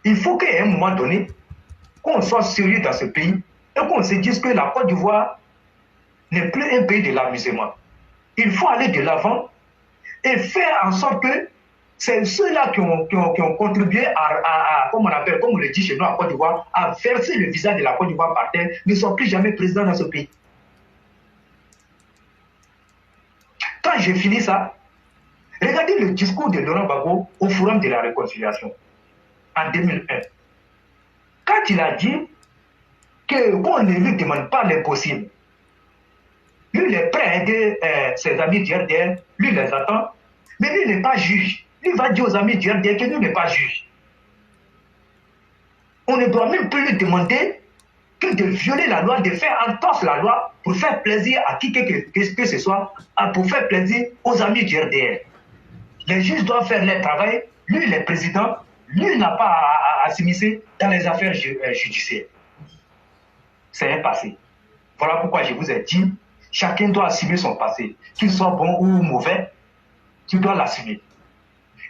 Speaker 3: il faut qu'à un moment donné, qu'on soit sérieux dans ce pays et qu'on se dise que la Côte d'Ivoire n'est plus un pays de l'amusement. Il faut aller de l'avant et faire en sorte que c'est ceux-là qui ont contribué comme on appelle, comme on le dit chez nous à Côte d'Ivoire, à verser le visage de la Côte d'Ivoire par terre, ne sont plus jamais présidents dans ce pays. Quand j'ai fini ça, regardez le discours de Laurent Gbagbo au Forum de la Réconciliation en 2001. Quand il a dit qu'on ne lui demande pas l'impossible, lui il est prêt à aider ses amis du RDR, lui il les attend, mais lui n'est pas juge. Lui va dire aux amis du RDR que lui n'est pas juge. On ne doit même plus lui demander que de violer la loi, de faire entorse la loi pour faire plaisir à qui que ce soit, pour faire plaisir aux amis du RDR. Les juges doivent faire leur travail, lui il est président, lui n'a pas à s'immiscer dans les affaires judiciaires. c'est un passé. Voilà pourquoi je vous ai dit, chacun doit assumer son passé. Qu'il soit bon ou mauvais, tu dois l'assumer.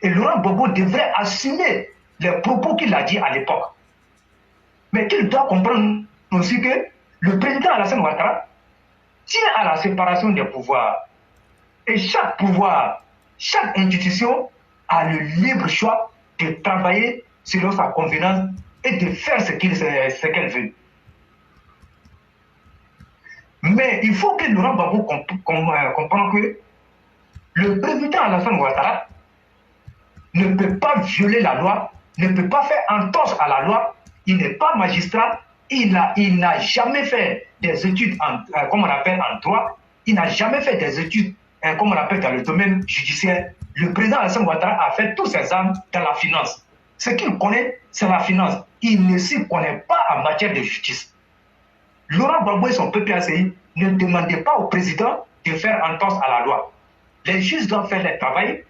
Speaker 3: Et Laurent Gbagbo devrait assumer les propos qu'il a dit à l'époque. Mais qu'il doit comprendre aussi que le président Alassane Ouattara tient à la séparation des pouvoirs. Et chaque pouvoir, chaque institution a le libre choix de travailler selon sa convenance et de faire ce qu'elle veut. Mais il faut que Laurent Gbagbo comprenne que le président Alassane Ouattara ne peut pas violer la loi, ne peut pas faire entorse à la loi. Il n'est pas magistrat, il n'a jamais fait des études comme on appelle en droit, il n'a jamais fait des études comme on appelle dans le domaine judiciaire. Le président Alassane Ouattara a fait tous ses armes dans la finance. Ce qu'il connaît, c'est la finance. Il ne s'y connaît pas en matière de justice. Laurent Gbagbo et son PPACI ne demandaient pas au président de faire entorse à la loi. Les juges doivent faire leur travail.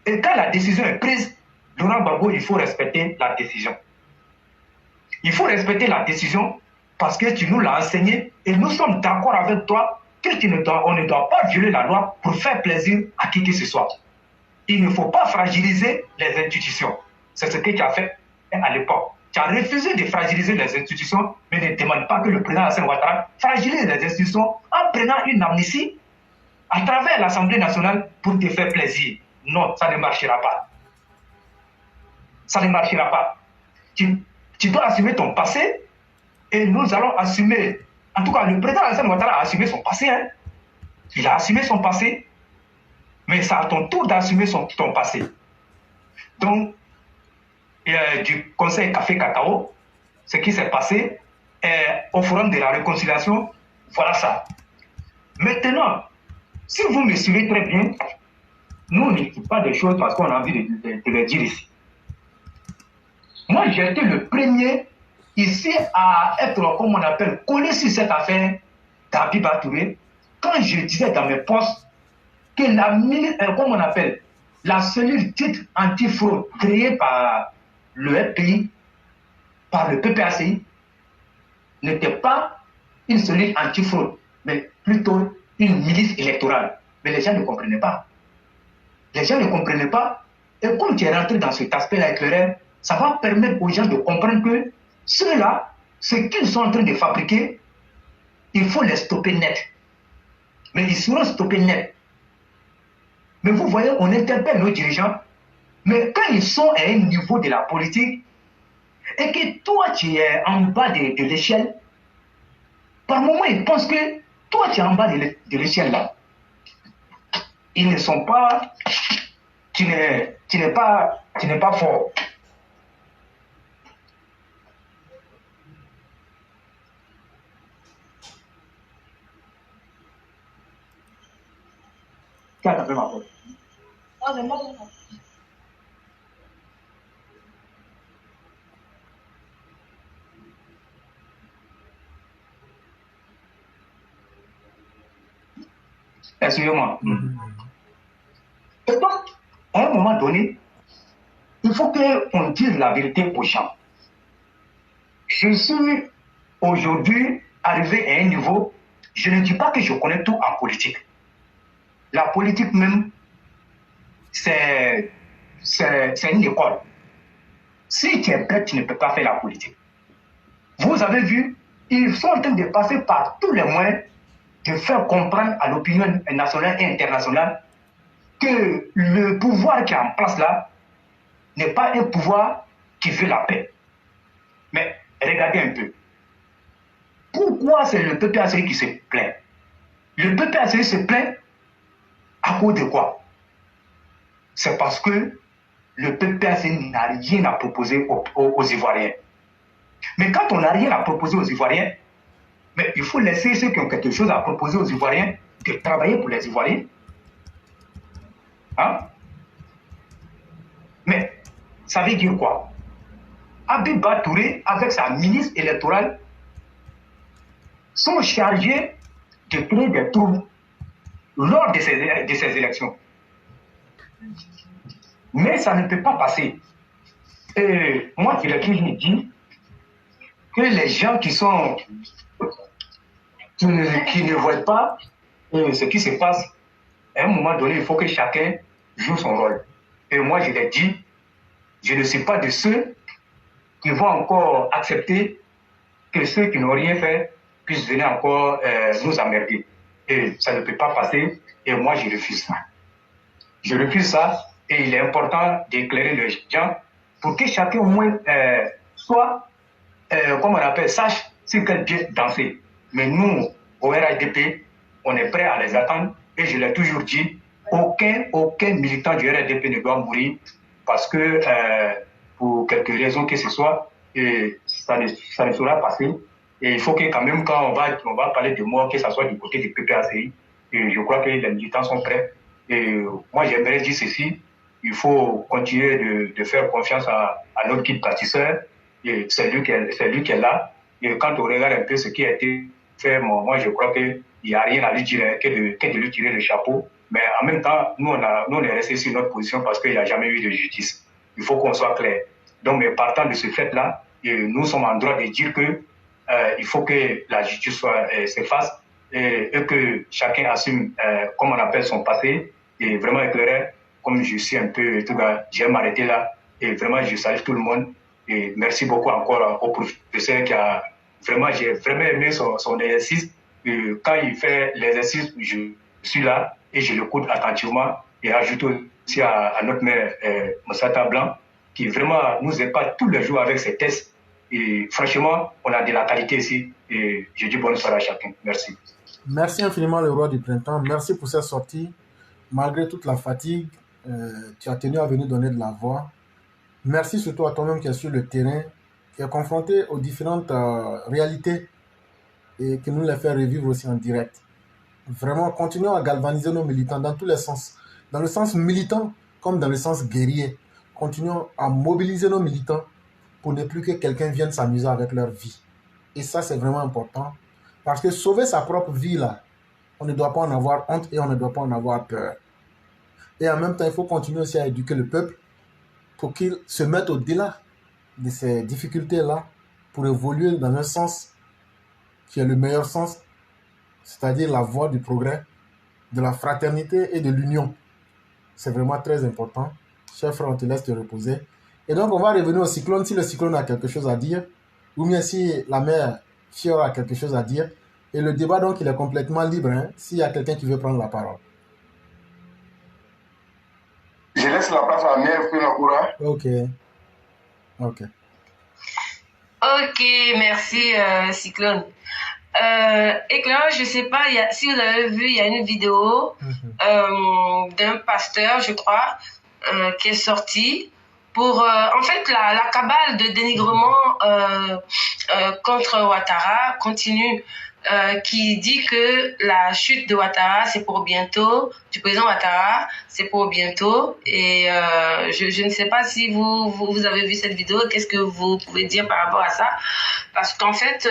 Speaker 3: Et quand la décision est prise, Laurent Gbagbo, il faut respecter la décision. Il faut respecter la décision parce que tu nous l'as enseigné et nous sommes d'accord avec toi qu'on ne doit pas violer la loi pour faire plaisir à qui que ce soit. Il ne faut pas fragiliser les institutions. C'est ce que tu as fait à l'époque. Tu as refusé de fragiliser les institutions, mais ne demande pas que le président Alassane Ouattara fragilise les institutions en prenant une amnistie à travers l'Assemblée nationale pour te faire plaisir. Non, ça ne marchera pas. Ça ne marchera pas. Tu dois assumer ton passé et nous allons assumer. En tout cas, le président Alassane Ouattara a assumé son passé. Hein. Il a assumé son passé. Mais c'est à ton tour d'assumer ton passé. Donc, du Conseil Café Cacao, ce qui s'est passé au Forum de la Réconciliation, voilà ça. Maintenant, si vous me suivez très bien, nous, on ne dit pas des choses parce qu'on a envie de les dire ici. Moi, j'ai été le premier ici à être, comme on appelle, collé sur cette affaire d'Abiba Touré, quand je disais dans mes postes que comme on appelle, la cellule dite anti-fraude créée par le FPI, par le PPACI, n'était pas une cellule anti-fraude, mais plutôt une milice électorale. Mais les gens ne comprenaient pas. Les gens ne comprenaient pas. Et comme tu es rentré dans cet aspect-là éclairé, ça va permettre aux gens de comprendre que ceux-là, ce qu'ils sont en train de fabriquer, il faut les stopper net. Mais ils seront stoppés net. Mais vous voyez, on interpelle nos dirigeants, mais quand ils sont à un niveau de la politique, et que toi tu es en bas de l'échelle, par moment ils pensent que toi tu es en bas de l'échelle là. Ils ne sont pas, tu n'es pas fort. Excusez-moi. Et donc, à un moment donné, il faut qu'on dise la vérité aux gens. Je suis aujourd'hui arrivé à un niveau, je ne dis pas que je connais tout en politique. La politique même, c'est une école. Si tu es bête, tu ne peux pas faire la politique. Vous avez vu, ils sont en train de passer par tous les moyens de faire comprendre à l'opinion nationale et internationale que le pouvoir qui est en place là n'est pas un pouvoir qui veut la paix. Mais regardez un peu. Pourquoi c'est le PPACI qui se plaint? Le PPACI se plaint à cause de quoi? C'est parce que le PPACI n'a rien à proposer aux Ivoiriens. Mais quand on n'a rien à proposer aux Ivoiriens, mais il faut laisser ceux qui ont quelque chose à proposer aux Ivoiriens de travailler pour les Ivoiriens. Hein? Mais ça veut dire quoi? Abiba Touré, avec sa ministre électorale, sont chargés de créer des troubles lors de ces élections. Mais ça ne peut pas passer. Et moi, je l'ai toujours dit, que les gens qui ne voient pas ce qui se passe, à un moment donné, il faut que chacun joue son rôle. Et moi, je l'ai dit, je ne suis pas de ceux qui vont encore accepter que ceux qui n'ont rien fait puissent venir encore nous emmerder. Et ça ne peut pas passer, et moi, je refuse ça. Je refuse ça, et il est important d'éclairer les gens pour que chacun au moins soit, comme on appelle, sache sur quel pied danser. Mais nous, au RADP, on est prêt à les attendre, et je l'ai toujours dit, aucun militant du RADP ne doit mourir parce que, pour quelque raison que ce soit, et ça ne sera passé. Et il faut que quand même, quand on va parler de mort, que ce soit du côté du PPACI, et je crois que les militants sont prêts. Et moi, j'aimerais dire ceci, il faut continuer de faire confiance à notre guide bâtisseur, et c'est lui qui est là. Et quand on regarde un peu ce qui a été fait, moi, je crois qu'il n'y a rien à lui dire que de lui tirer le chapeau. Mais en même temps, nous, on est resté sur notre position parce qu'il n'y a jamais eu de justice. Il faut qu'on soit clair. Donc, mais partant de ce fait-là, nous sommes en droit de dire que il faut que la justice se fasse et que chacun assume, comme on appelle, son passé et vraiment éclairé. Comme je suis un peu, tout cas, je vais m'arrêter là et vraiment, je salue tout le monde. Et merci beaucoup encore au professeur qui a vraiment, j'ai vraiment aimé son exercice. Et quand il fait l'exercice, je suis là et je l'écoute attentivement et ajoute aussi à notre mère Moussata Blanc qui vraiment nous épate tous les jours avec ses tests. Et franchement, on a de la qualité ici. Et je dis bonne soirée à chacun. Merci.
Speaker 1: Merci infiniment, le roi du printemps. Merci pour cette sortie. Malgré toute la fatigue, tu as tenu à venir donner de la voix. Merci surtout à toi-même qui est sur le terrain, qui est confronté aux différentes réalités et qui nous les fait revivre aussi en direct. Vraiment, continuons à galvaniser nos militants dans tous les sens. Dans le sens militant comme dans le sens guerrier. Continuons à mobiliser nos militants pour ne plus que quelqu'un vienne s'amuser avec leur vie. Et ça, c'est vraiment important. Parce que sauver sa propre vie, là, on ne doit pas en avoir honte et on ne doit pas en avoir peur. Et en même temps, il faut continuer aussi à éduquer le peuple pour qu'il se mette au-delà de ces difficultés-là pour évoluer dans un sens qui est le meilleur sens, c'est-à-dire la voie du progrès, de la fraternité et de l'union. C'est vraiment très important. Cher frère, on te laisse te reposer. Et donc, on va revenir au cyclone. Si le cyclone a quelque chose à dire, ou bien si la mère Fiora a quelque chose à dire. Et le débat, donc, il est complètement libre, hein, s'il y a quelqu'un qui veut prendre la parole.
Speaker 4: Je laisse la place à la mère Fiora.
Speaker 1: Ok. Ok.
Speaker 2: Ok, merci, Cyclone. Éclairage, je sais pas, si vous avez vu, il y a une vidéo d'un pasteur, je crois, qui est sorti pour, en fait, la cabale de dénigrement contre Ouattara continue, qui dit que la chute de Ouattara, c'est pour bientôt, du président Ouattara, c'est pour bientôt. Et je ne sais pas si vous avez vu cette vidéo, qu'est-ce que vous pouvez dire par rapport à ça? Parce qu'en fait,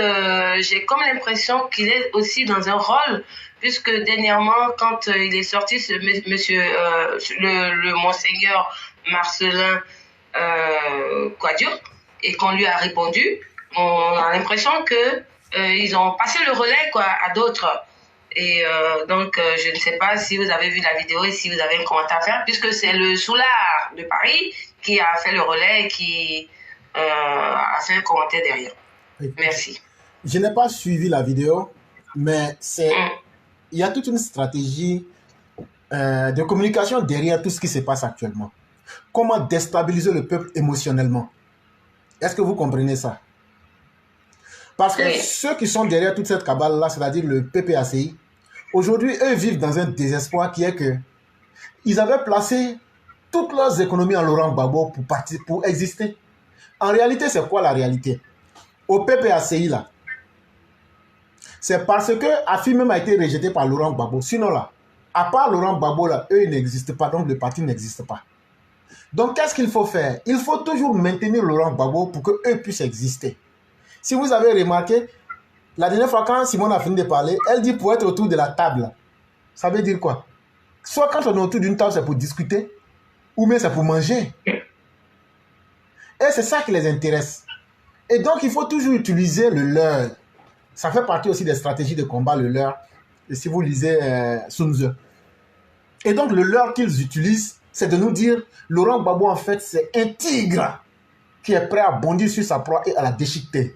Speaker 2: j'ai comme l'impression qu'il est aussi dans un rôle, puisque dernièrement, quand il est sorti, le monseigneur Marcelin Quadio, et qu'on lui a répondu, on a l'impression que ils ont passé le relais à d'autres. Et donc, je ne sais pas si vous avez vu la vidéo et si vous avez un commentaire à faire, puisque c'est le Soulard de Paris qui a fait le relais et qui a fait un commentaire derrière. Merci.
Speaker 1: Je n'ai pas suivi la vidéo, mais il y a toute une stratégie de communication derrière tout ce qui se passe actuellement. Comment déstabiliser le peuple émotionnellement? Est-ce que vous comprenez ça? Parce que ceux qui sont derrière toute cette cabale-là, c'est-à-dire le PPACI, aujourd'hui, eux vivent dans un désespoir qui est que ils avaient placé toutes leurs économies en Laurent Gbagbo pour exister. En réalité, c'est quoi la réalité? Au PPACI, là, c'est parce que AFI même a été rejeté par Laurent Gbagbo. Sinon, là, à part Laurent Gbagbo, là, eux, ils n'existent pas, donc le parti n'existe pas. Donc, qu'est-ce qu'il faut faire? Il faut toujours maintenir Laurent Gbagbo pour qu'eux puissent exister. Si vous avez remarqué, la dernière fois quand Simone a fini de parler, elle dit pour être autour de la table. Ça veut dire quoi? Soit quand on est autour d'une table, c'est pour discuter, ou bien c'est pour manger. Et c'est ça qui les intéresse. Et donc, il faut toujours utiliser le leurre. Ça fait partie aussi des stratégies de combat, le leurre. Et si vous lisez Sun Tzu. Et donc, le leurre qu'ils utilisent, c'est de nous dire, Laurent Gbagbo, en fait, c'est un tigre qui est prêt à bondir sur sa proie et à la déchiqueter.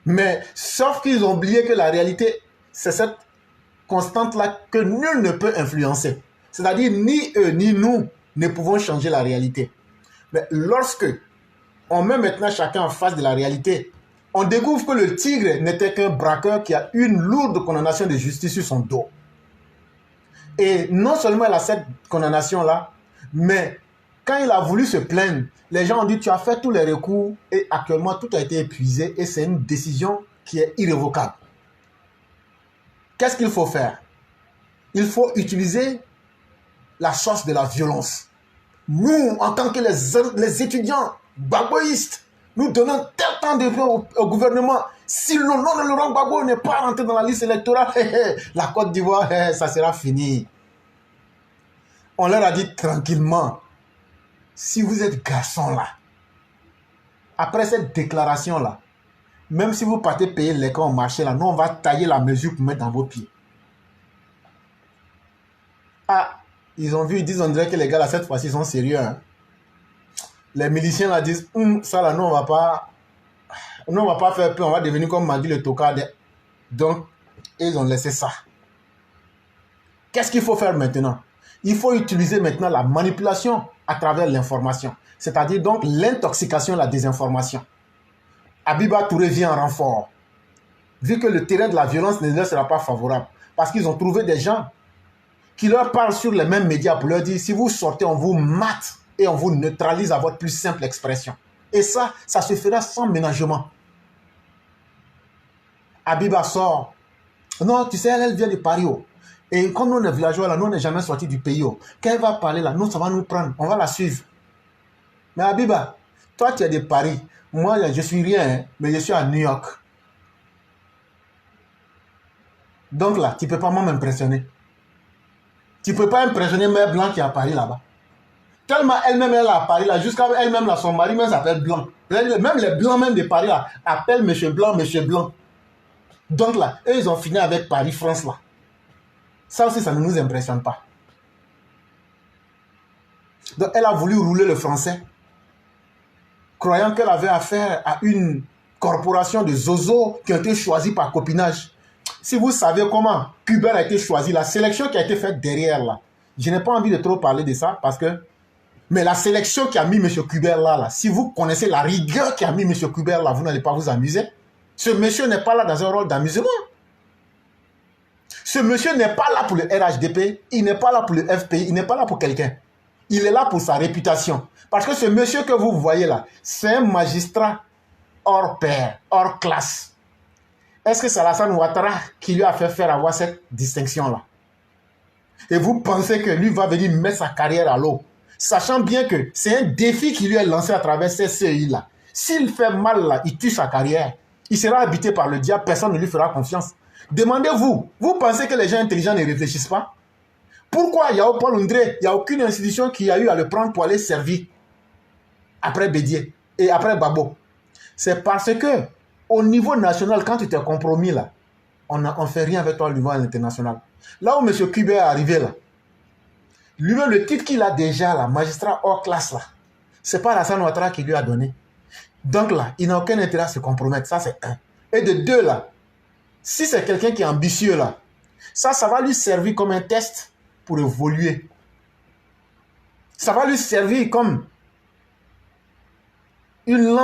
Speaker 1: Mais, sauf qu'ils ont oublié que la réalité, c'est cette constante-là que nul ne peut influencer. C'est-à-dire, ni eux, ni nous ne pouvons changer la réalité. Mais lorsque on met maintenant chacun en face de la réalité, on découvre que le tigre n'était qu'un braqueur qui a une lourde condamnation de justice sur son dos. Et non seulement il a cette condamnation-là, mais quand il a voulu se plaindre, les gens ont dit tu as fait tous les recours et actuellement tout a été épuisé et c'est une décision qui est irrévocable. Qu'est-ce qu'il faut faire? Il faut utiliser la source de la violence. Nous, en tant que les étudiants gbagboïstes, nous donnons tel temps de temps au gouvernement. Si le nom de Laurent Gbagbo n'est pas rentré dans la liste électorale, la Côte d'Ivoire, ça sera fini. On leur a dit tranquillement, si vous êtes garçon là, après cette déclaration là, même si vous partez payer les camps au marché là, nous on va tailler la mesure pour mettre dans vos pieds. Ah, ils ont vu, ils disent on dirait que les gars là cette fois-ci sont sérieux. Hein. Les miliciens là disent, ça là, nous on va pas faire peur, on va devenir comme m'a dit le tocade. Donc, ils ont laissé ça. Qu'est-ce qu'il faut faire maintenant? Il faut utiliser maintenant la manipulation à travers l'information. C'est-à-dire donc l'intoxication, la désinformation. Abiba Touré vient en renfort. Vu que le terrain de la violence ne leur sera pas favorable. Parce qu'ils ont trouvé des gens qui leur parlent sur les mêmes médias pour leur dire, si vous sortez, on vous mate et on vous neutralise à votre plus simple expression. Et ça se fera sans ménagement. Abiba sort. Non, tu sais, elle vient de Paris. Oh. Et comme nous, on est villageois, là, nous, on n'est jamais sortis du pays. Oh. Quand elle va parler, là, nous, ça va nous prendre. On va la suivre. Mais Abiba, toi, tu es de Paris. Moi, je suis rien, hein, mais je suis à New York. Donc là, tu ne peux pas m'impressionner. Tu ne peux pas impressionner Mère Blanc qui est à Paris là-bas. Tellement elle-même, elle est à Paris là, jusqu'à elle-même, là, son mari même s'appelle Blanc. Même les Blancs même de Paris là, appellent Monsieur Blanc, Monsieur Blanc. Donc là, eux, ils ont fini avec Paris-France là. Ça aussi, ça ne nous impressionne pas. Donc, elle a voulu rouler le français, croyant qu'elle avait affaire à une corporation de zozos qui ont été choisis par copinage. Si vous savez comment Kubert a été choisi, la sélection qui a été faite derrière là, je n'ai pas envie de trop parler de ça parce que... Mais la sélection qui a mis M. Kubert là, si vous connaissez la rigueur qui a mis M. Kubert là, vous n'allez pas vous amuser. Ce monsieur n'est pas là dans un rôle d'amusement. Ce monsieur n'est pas là pour le RHDP, il n'est pas là pour le FPI, il n'est pas là pour quelqu'un. Il est là pour sa réputation. Parce que ce monsieur que vous voyez là, c'est un magistrat hors pair, hors classe. Est-ce que c'est Alassane Ouattara qui lui a fait faire avoir cette distinction-là? Et vous pensez que lui va venir mettre sa carrière à l'eau, sachant bien que c'est un défi qui lui est lancé à travers ces CEI-là. S'il fait mal là, il tue sa carrière. Il sera habité par le diable, personne ne lui fera confiance. Demandez-vous, vous pensez que les gens intelligents ne réfléchissent pas? Pourquoi Yao Paul Ondré, il n'y a aucune institution qui a eu à le prendre pour aller servir après Bédier et après Babo? C'est parce que au niveau national, quand tu t'es compromis là, on ne fait rien avec toi au niveau international. Là où M. Kubert est arrivé là, lui-même le titre qu'il a déjà là, magistrat hors classe là, c'est pas Alassane Ouattara qui lui a donné. Donc là, il n'a aucun intérêt à se compromettre, ça c'est un. Et de deux là, si c'est quelqu'un qui est ambitieux là, ça va lui servir comme un test pour évoluer. Ça va lui servir comme une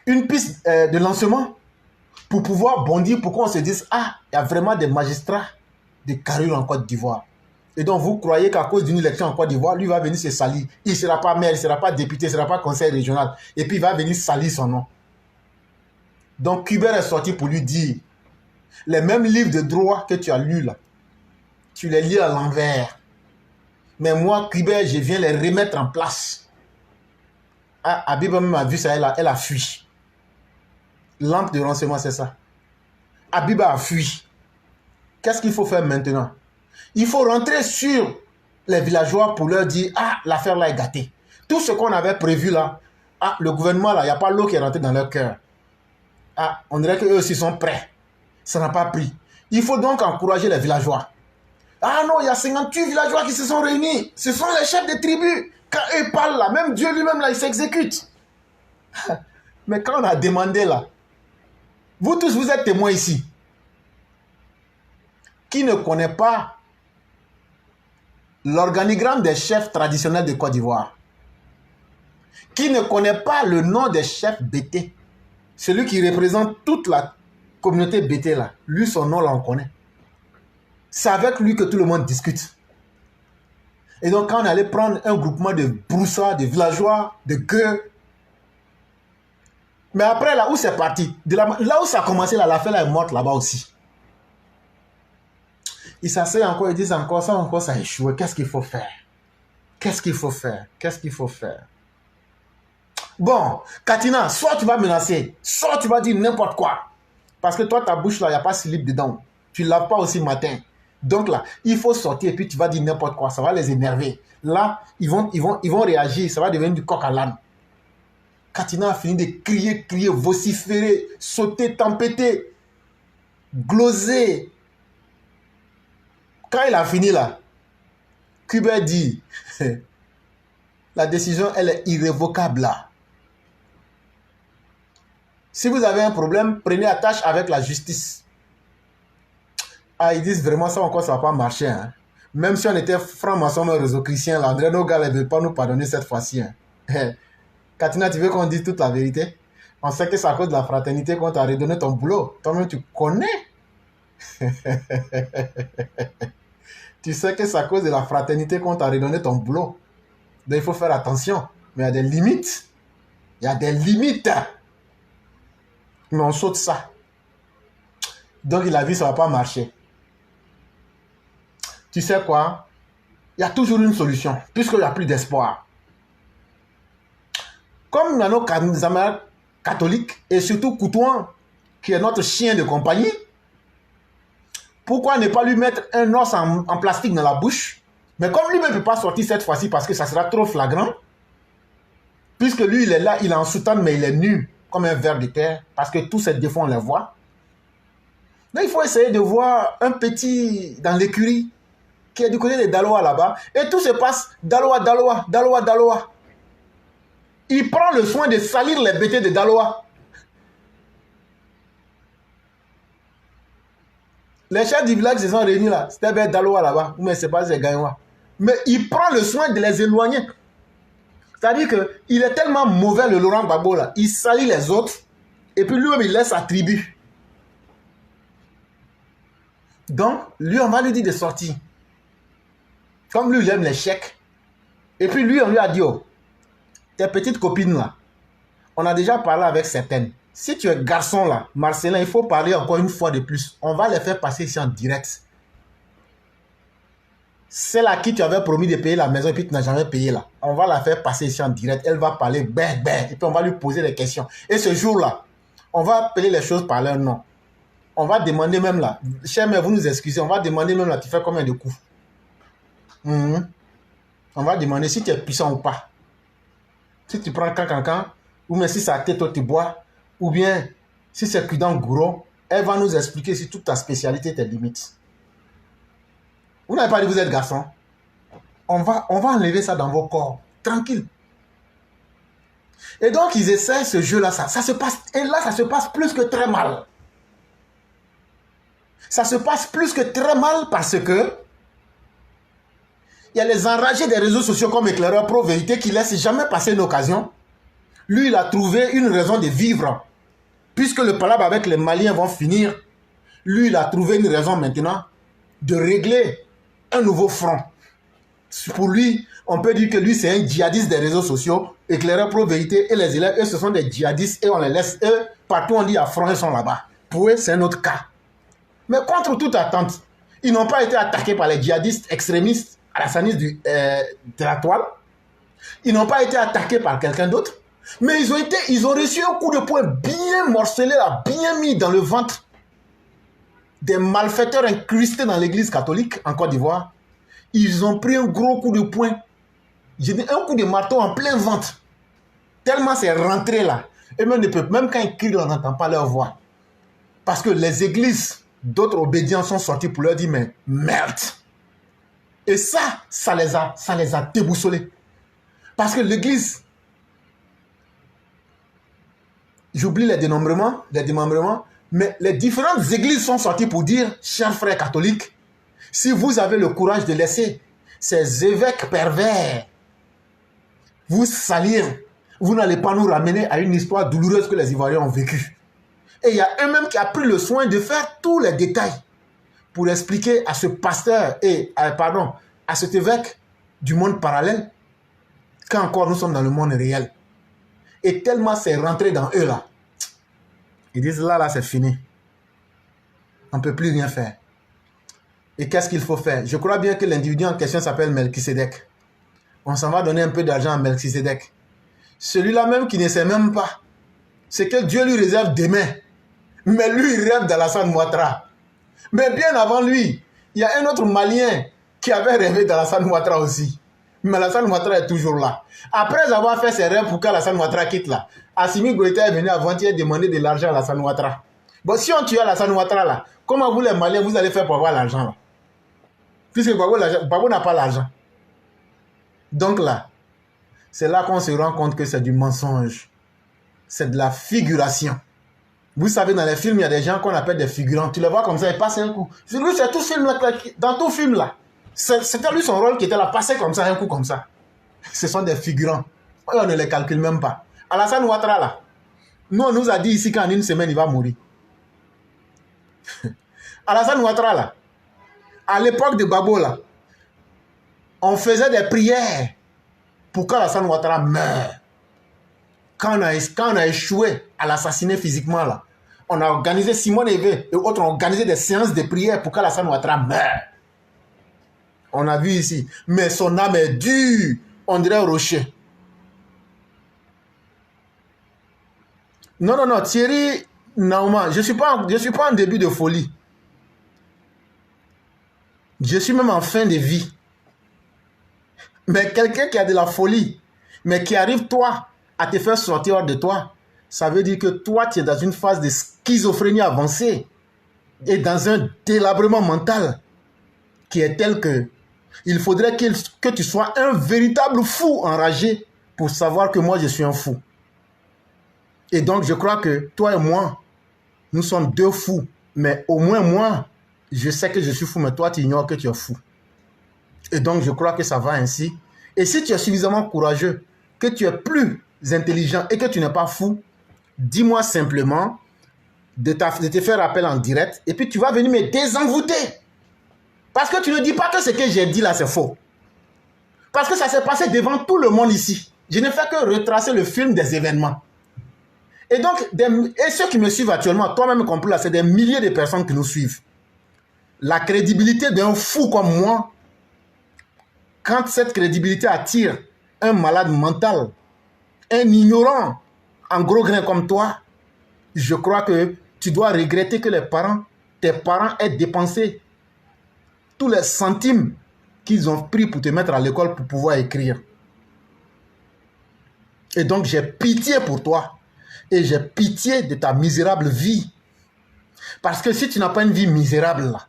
Speaker 1: une piste de lancement pour pouvoir bondir, pour qu'on se dise, ah, il y a vraiment des magistrats de carrure en Côte d'Ivoire. Et donc vous croyez qu'à cause d'une élection en Côte d'Ivoire, lui va venir se salir. Il ne sera pas maire, il ne sera pas député, il ne sera pas conseil régional. Et puis il va venir salir son nom. Donc Kubert est sorti pour lui dire, les mêmes livres de droit que tu as lus là, tu les lis à l'envers. Mais moi, Kubert, je viens les remettre en place. Ah, Abiba même a vu ça, elle a fui. Lampe de renseignement, c'est ça. Abiba a fui. Qu'est-ce qu'il faut faire maintenant? Il faut rentrer sur les villageois pour leur dire, ah, l'affaire là est gâtée. Tout ce qu'on avait prévu là, Ah, le gouvernement, là, il n'y a pas l'eau qui est rentrée dans leur cœur. Ah, on dirait qu'eux aussi sont prêts. Ça n'a pas pris. Il faut donc encourager les villageois. Ah non, il y a 58 villageois qui se sont réunis. Ce sont les chefs des tribus. Quand eux parlent là, même Dieu lui-même là, il s'exécute. Mais quand on a demandé là, vous tous, vous êtes témoins ici. Qui ne connaît pas l'organigramme des chefs traditionnels de Côte d'Ivoire? Qui ne connaît pas le nom des chefs BT? Celui qui représente toute la communauté BT là. Lui, son nom là, on connaît. C'est avec lui que tout le monde discute. Et donc, quand on allait prendre un groupement de broussards, de villageois, de gueux. Mais après, là où c'est parti, là où ça a commencé, là, l'affaire là est morte là-bas aussi. Ils s'asseyent encore, ils disent encore, ça a échoué. Qu'est-ce qu'il faut faire? Qu'est-ce qu'il faut faire? Qu'est-ce qu'il faut faire? Bon, Katina, soit tu vas menacer, soit tu vas dire n'importe quoi. Parce que toi, ta bouche là, il n'y a pas slip dedans. Tu ne laves pas aussi matin. Donc là, il faut sortir et puis tu vas dire n'importe quoi. Ça va les énerver. Là, ils vont réagir. Ça va devenir du coq à l'âne. Katina a fini de crier, vociférer, sauter, tempêter, gloser. Quand il a fini là, Kubert dit, la décision, elle est irrévocable là. Si vous avez un problème, prenez attache avec la justice. Ah, ils disent vraiment ça encore, ça ne va pas marcher. Hein. Même si on était franc-maçon, réseau chrétien, là, André, nos gars ne veulent pas nous pardonner cette fois-ci. Hein. Katina, tu veux qu'on dise toute la vérité? On sait que c'est à cause de la fraternité qu'on t'a redonné ton boulot. Toi-même, tu connais. Tu sais que c'est à cause de la fraternité qu'on t'a redonné ton boulot. Donc, il faut faire attention. Mais il y a des limites. Il y a des limites. Mais on saute ça. Donc, il a vu, ça ne va pas marcher. Tu sais quoi? Il y a toujours une solution, puisqu'il n'y a plus d'espoir. Comme dans nos camarades catholiques, et surtout Coutouan, qui est notre chien de compagnie, pourquoi ne pas lui mettre un os en plastique dans la bouche? Mais comme lui ne peut pas sortir cette fois-ci parce que ça sera trop flagrant, puisque lui, il est là, il est en soutane, mais il est nu, comme un ver de terre, parce que tous ces défauts, on les voit. Mais il faut essayer de voir un petit dans l'écurie, qui est du côté de Daloa là-bas, et tout se passe Daloa. Il prend le soin de salir les bêtés de Daloa. Les chefs du village se sont réunis là. C'était vers Daloa là-bas. Mais c'est pas ces Gaïwa. Mais il prend le soin de les éloigner. C'est-à-dire qu'il est tellement mauvais, le Laurent Gbagbo là. Il salit les autres. Et puis lui-même, il laisse sa tribu. Donc, lui, on va lui dire de sortir. Comme lui, il aime les chèques. Et puis lui, on lui a dit, oh, tes petites copines là, on a déjà parlé avec certaines. Si tu es garçon là, Marcelin, il faut parler encore une fois de plus. On va les faire passer ici en direct. Celle à qui tu avais promis de payer la maison et puis tu n'as jamais payé là. On va la faire passer ici en direct. Elle va parler ben. Et puis on va lui poser des questions. Et ce jour-là, on va appeler les choses par leur nom. On va demander même là, cher mère, vous nous excusez, on va demander même là, tu fais combien de coups? On va demander si tu es puissant ou pas. Si tu prends cancan, ou même si ça tête tu bois, ou bien si c'est Kudan Gouro, elle va nous expliquer si toute ta spécialité, tes limites. Vous n'avez pas dit que vous êtes garçon. On va enlever ça dans vos corps, tranquille. Et donc ils essaient ce jeu-là, ça se passe, et là ça se passe plus que très mal. Ça se passe plus que très mal parce que il y a les enragés des réseaux sociaux comme Éclaireur Pro Vérité qui ne laissent jamais passer une occasion. Lui, il a trouvé une raison de vivre. Puisque le palabre avec les Maliens vont finir, lui, il a trouvé une raison maintenant de régler un nouveau front. Pour lui, on peut dire que lui, c'est un djihadiste des réseaux sociaux. Éclaireur Pro Vérité et les élèves, eux, ce sont des djihadistes et on les laisse, eux, partout on dit à front, ils sont là-bas. Pour eux, c'est un autre cas. Mais contre toute attente, ils n'ont pas été attaqués par les djihadistes extrémistes à la sanise de la toile. Ils n'ont pas été attaqués par quelqu'un d'autre. Mais ils ont reçu un coup de poing bien morcelé, là, bien mis dans le ventre des malfaiteurs incrustés dans l'église catholique en Côte d'Ivoire. Ils ont pris un gros coup de poing. J'ai dit un coup de marteau en plein ventre. Tellement c'est rentré là. Et même quand ils crient, on n'entend pas leur voix. Parce que les églises d'autres obédients sont sortis pour leur dire, mais merde. Et ça les a déboussolés. Parce que l'église, j'oublie les démembrements, mais les différentes églises sont sorties pour dire, chers frères catholiques, si vous avez le courage de laisser ces évêques pervers vous salir, vous n'allez pas nous ramener à une histoire douloureuse que les Ivoiriens ont vécue. Et il y a eux-mêmes qui a pris le soin de faire tous les détails pour expliquer à ce pasteur à cet évêque du monde parallèle qu'encore nous sommes dans le monde réel. Et tellement c'est rentré dans eux là. Ils disent là c'est fini. On ne peut plus rien faire. Et qu'est-ce qu'il faut faire? Je crois bien que l'individu en question s'appelle Melchisedec. On s'en va donner un peu d'argent à Melchisedec. Celui-là même qui ne sait même pas ce que Dieu lui réserve demain. Mais lui, il rêve d'Alassane Ouattara. Mais bien avant lui, il y a un autre Malien qui avait rêvé d'Alassane Ouattara aussi. Mais Alassane Ouattara est toujours là. Après avoir fait ses rêves pour qu'Alassane Ouattara quitte là, Assimi Goïta est venu avant-hier demander de l'argent à Alassane Ouattara. Bon, si on tue Alassane Ouattara là, comment vous les Maliens, vous allez faire pour avoir l'argent là? Puisque Gbagbo n'a pas l'argent. Donc là, c'est là qu'on se rend compte que c'est du mensonge. C'est de la figuration. Vous savez, dans les films, il y a des gens qu'on appelle des figurants. Tu les vois comme ça, ils passent un coup. Lui, c'est tout film là, dans tout film là. C'était lui son rôle qui était là, passer comme ça, un coup comme ça. Ce sont des figurants. On ne les calcule même pas. Alassane Ouattara là, nous, on nous a dit ici qu'en une semaine, il va mourir. Alassane Ouattara là, à l'époque de Gbagbo là, on faisait des prières pour qu'Alassane Ouattara meure. Quand on a échoué à l'assassiner physiquement là, on a organisé, Simone Evé et autres ont organisé des séances de prière pour qu'Alassane Ouattara meure. On a vu ici. Mais son âme est dure, on dirait un rocher. Non, Thierry Naouman, je ne suis pas en début de folie. Je suis même en fin de vie. Mais quelqu'un qui a de la folie, mais qui arrive, toi, à te faire sortir de toi, ça veut dire que toi, tu es dans une phase de schizophrénie avancée et dans un délabrement mental qui est tel que il faudrait que tu sois un véritable fou enragé pour savoir que moi, je suis un fou. Et donc, je crois que toi et moi, nous sommes deux fous. Mais au moins, moi, je sais que je suis fou, mais toi, tu ignores que tu es fou. Et donc, je crois que ça va ainsi. Et si tu es suffisamment courageux, que tu es plus intelligent et que tu n'es pas fou, dis-moi simplement de te faire appel en direct et puis tu vas venir me désenvoûter. Parce que tu ne dis pas que ce que j'ai dit là, c'est faux. Parce que ça s'est passé devant tout le monde ici. Je ne fais que retracer le film des événements. Et donc, ceux qui me suivent actuellement, toi-même compris là, c'est des milliers de personnes qui nous suivent. La crédibilité d'un fou comme moi, quand cette crédibilité attire un malade mental, un ignorant en gros grain comme toi, je crois que tu dois regretter que tes parents aient dépensé tous les centimes qu'ils ont pris pour te mettre à l'école pour pouvoir écrire. Et donc j'ai pitié pour toi et j'ai pitié de ta misérable vie. Parce que si tu n'as pas une vie misérable là,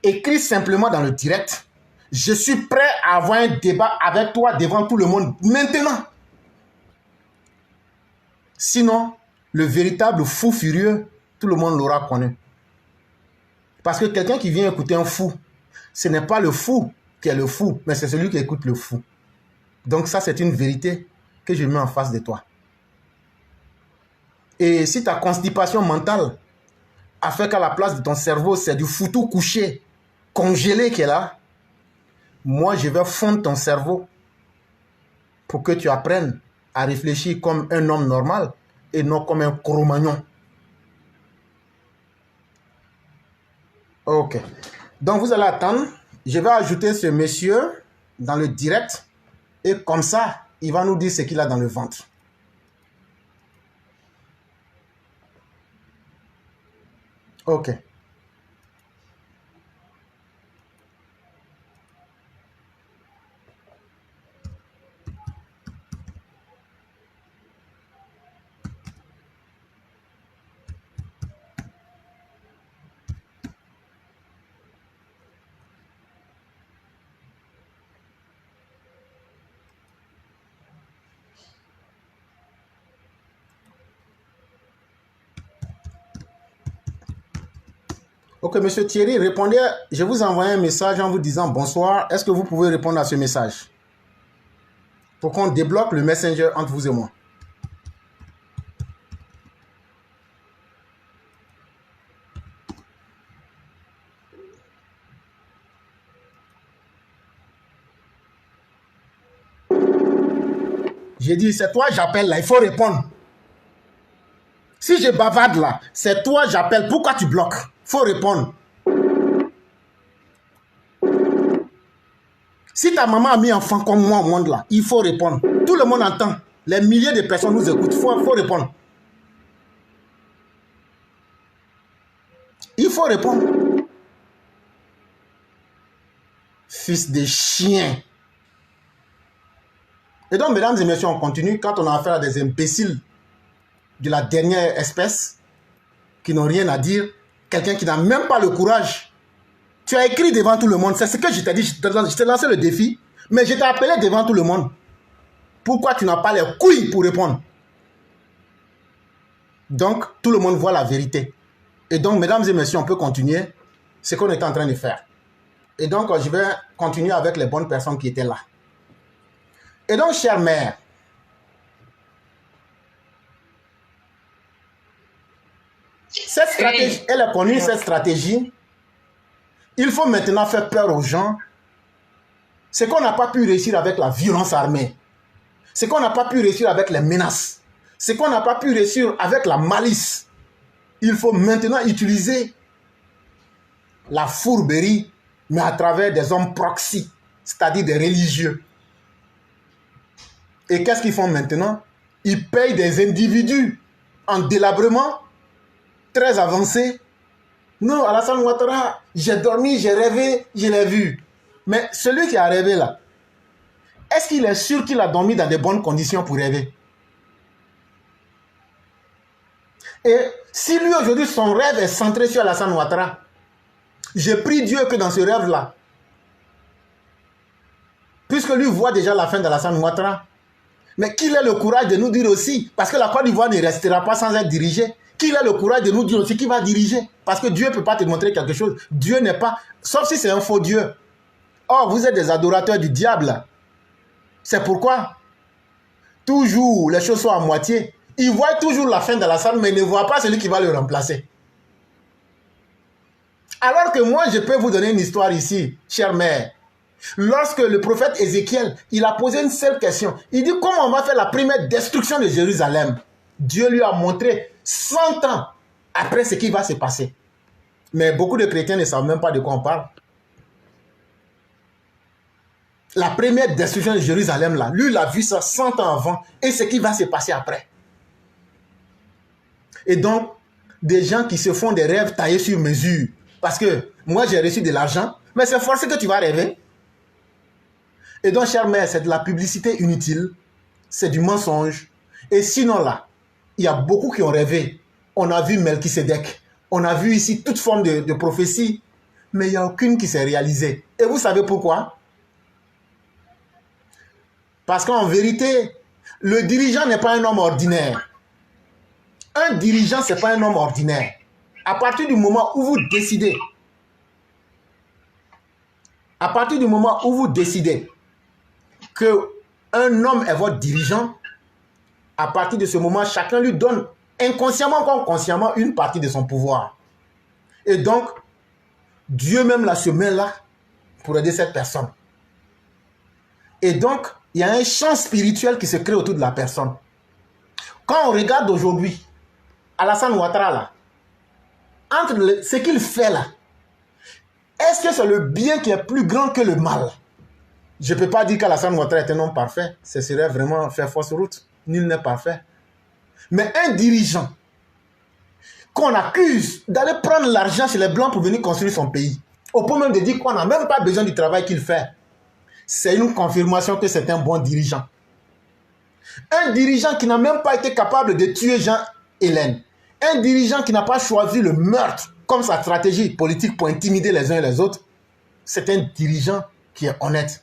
Speaker 1: écris simplement dans le direct. Je suis prêt à avoir un débat avec toi devant tout le monde maintenant. Sinon, le véritable fou furieux, tout le monde l'aura connu. Parce que quelqu'un qui vient écouter un fou, ce n'est pas le fou qui est le fou, mais c'est celui qui écoute le fou. Donc ça, c'est une vérité que je mets en face de toi. Et si ta constipation mentale a fait qu'à la place de ton cerveau, c'est du foutu couché, congelé qui est là, moi, je vais fondre ton cerveau pour que tu apprennes à réfléchir comme un homme normal et non comme un Cro-Magnon. Ok. Donc, vous allez attendre. Je vais ajouter ce monsieur dans le direct et comme ça, il va nous dire ce qu'il a dans le ventre. Ok. Ok, monsieur Thierry, répondez. Je vous ai envoyé un message en vous disant bonsoir. Est-ce que vous pouvez répondre à ce message? Pour qu'on débloque le messenger entre vous et moi. J'ai dit, c'est toi, j'appelle là, il faut répondre. Si je bavarde là, c'est toi, j'appelle. Pourquoi tu bloques? Il faut répondre. Si ta maman a mis enfant comme moi au monde là, il faut répondre. Tout le monde entend. Les milliers de personnes nous écoutent. Il faut répondre. Il faut répondre. Fils de chien. Et donc, mesdames et messieurs, on continue. Quand on a affaire à des imbéciles de la dernière espèce, qui n'ont rien à dire, quelqu'un qui n'a même pas le courage. Tu as écrit devant tout le monde. C'est ce que je t'ai dit. Je t'ai lancé le défi, mais je t'ai appelé devant tout le monde. Pourquoi tu n'as pas les couilles pour répondre? Donc, tout le monde voit la vérité. Et donc, mesdames et messieurs, on peut continuer ce qu'on est en train de faire. Et donc, je vais continuer avec les bonnes personnes qui étaient là. Et donc, chère mère, cette stratégie, elle a connu cette stratégie. Il faut maintenant faire peur aux gens. Ce qu'on n'a pas pu réussir avec la violence armée. Ce qu'on n'a pas pu réussir avec les menaces. Ce qu'on n'a pas pu réussir avec la malice. Il faut maintenant utiliser la fourberie, mais à travers des hommes proxy, c'est-à-dire des religieux. Et qu'est-ce qu'ils font maintenant? Ils payent des individus en délabrement très avancés. Non, Alassane Ouattara, j'ai dormi, j'ai rêvé, je l'ai vu. Mais celui qui a rêvé là, est-ce qu'il est sûr qu'il a dormi dans de bonnes conditions pour rêver? Et si lui aujourd'hui, son rêve est centré sur Alassane Ouattara, je prie Dieu que dans ce rêve-là, puisque lui voit déjà la fin d'Alassane Ouattara, mais qu'il ait le courage de nous dire aussi, parce que la Côte d'Ivoire ne restera pas sans être dirigée, qu'il ait le courage de nous dire aussi qui va diriger. Parce que Dieu ne peut pas te montrer quelque chose. Dieu n'est pas... Sauf si c'est un faux Dieu. Or, vous êtes des adorateurs du diable. C'est pourquoi toujours les choses sont à moitié. Ils voient toujours la fin de la salle, mais ils ne voient pas celui qui va le remplacer. Alors que moi, je peux vous donner une histoire ici, chère mère. Lorsque le prophète Ézéchiel, il a posé une seule question. Il dit, comment on va faire la première destruction de Jérusalem? Dieu lui a montré 100 ans après ce qui va se passer. Mais beaucoup de chrétiens ne savent même pas de quoi on parle. La première destruction de Jérusalem, là, lui, il a vu ça 100 ans avant et ce qui va se passer après. Et donc, des gens qui se font des rêves taillés sur mesure. Parce que moi, j'ai reçu de l'argent, mais c'est forcé que tu vas rêver. Et donc, chère mère, c'est de la publicité inutile, c'est du mensonge. Et sinon, là, il y a beaucoup qui ont rêvé. On a vu Melchisédek, on a vu ici toute forme de prophétie, mais il n'y a aucune qui s'est réalisée. Et vous savez pourquoi? Parce qu'en vérité, le dirigeant n'est pas un homme ordinaire. Un dirigeant, ce n'est pas un homme ordinaire. À partir du moment où vous décidez, qu'un homme est votre dirigeant, à partir de ce moment, chacun lui donne inconsciemment comme consciemment une partie de son pouvoir. Et donc, Dieu même la se met là pour aider cette personne. Et donc, il y a un champ spirituel qui se crée autour de la personne. Quand on regarde aujourd'hui, Alassane Ouattara là, entre ce qu'il fait là, est-ce que c'est le bien qui est plus grand que le mal? Je ne peux pas dire qu'Alassane Ouattara est un homme parfait. Ce serait vraiment faire fausse route. Nul n'est parfait. Mais un dirigeant qu'on accuse d'aller prendre l'argent chez les Blancs pour venir construire son pays, au point même de dire qu'on n'a même pas besoin du travail qu'il fait, c'est une confirmation que c'est un bon dirigeant. Un dirigeant qui n'a même pas été capable de tuer Jean-Hélène. Un dirigeant qui n'a pas choisi le meurtre comme sa stratégie politique pour intimider les uns et les autres, c'est un dirigeant qui est honnête.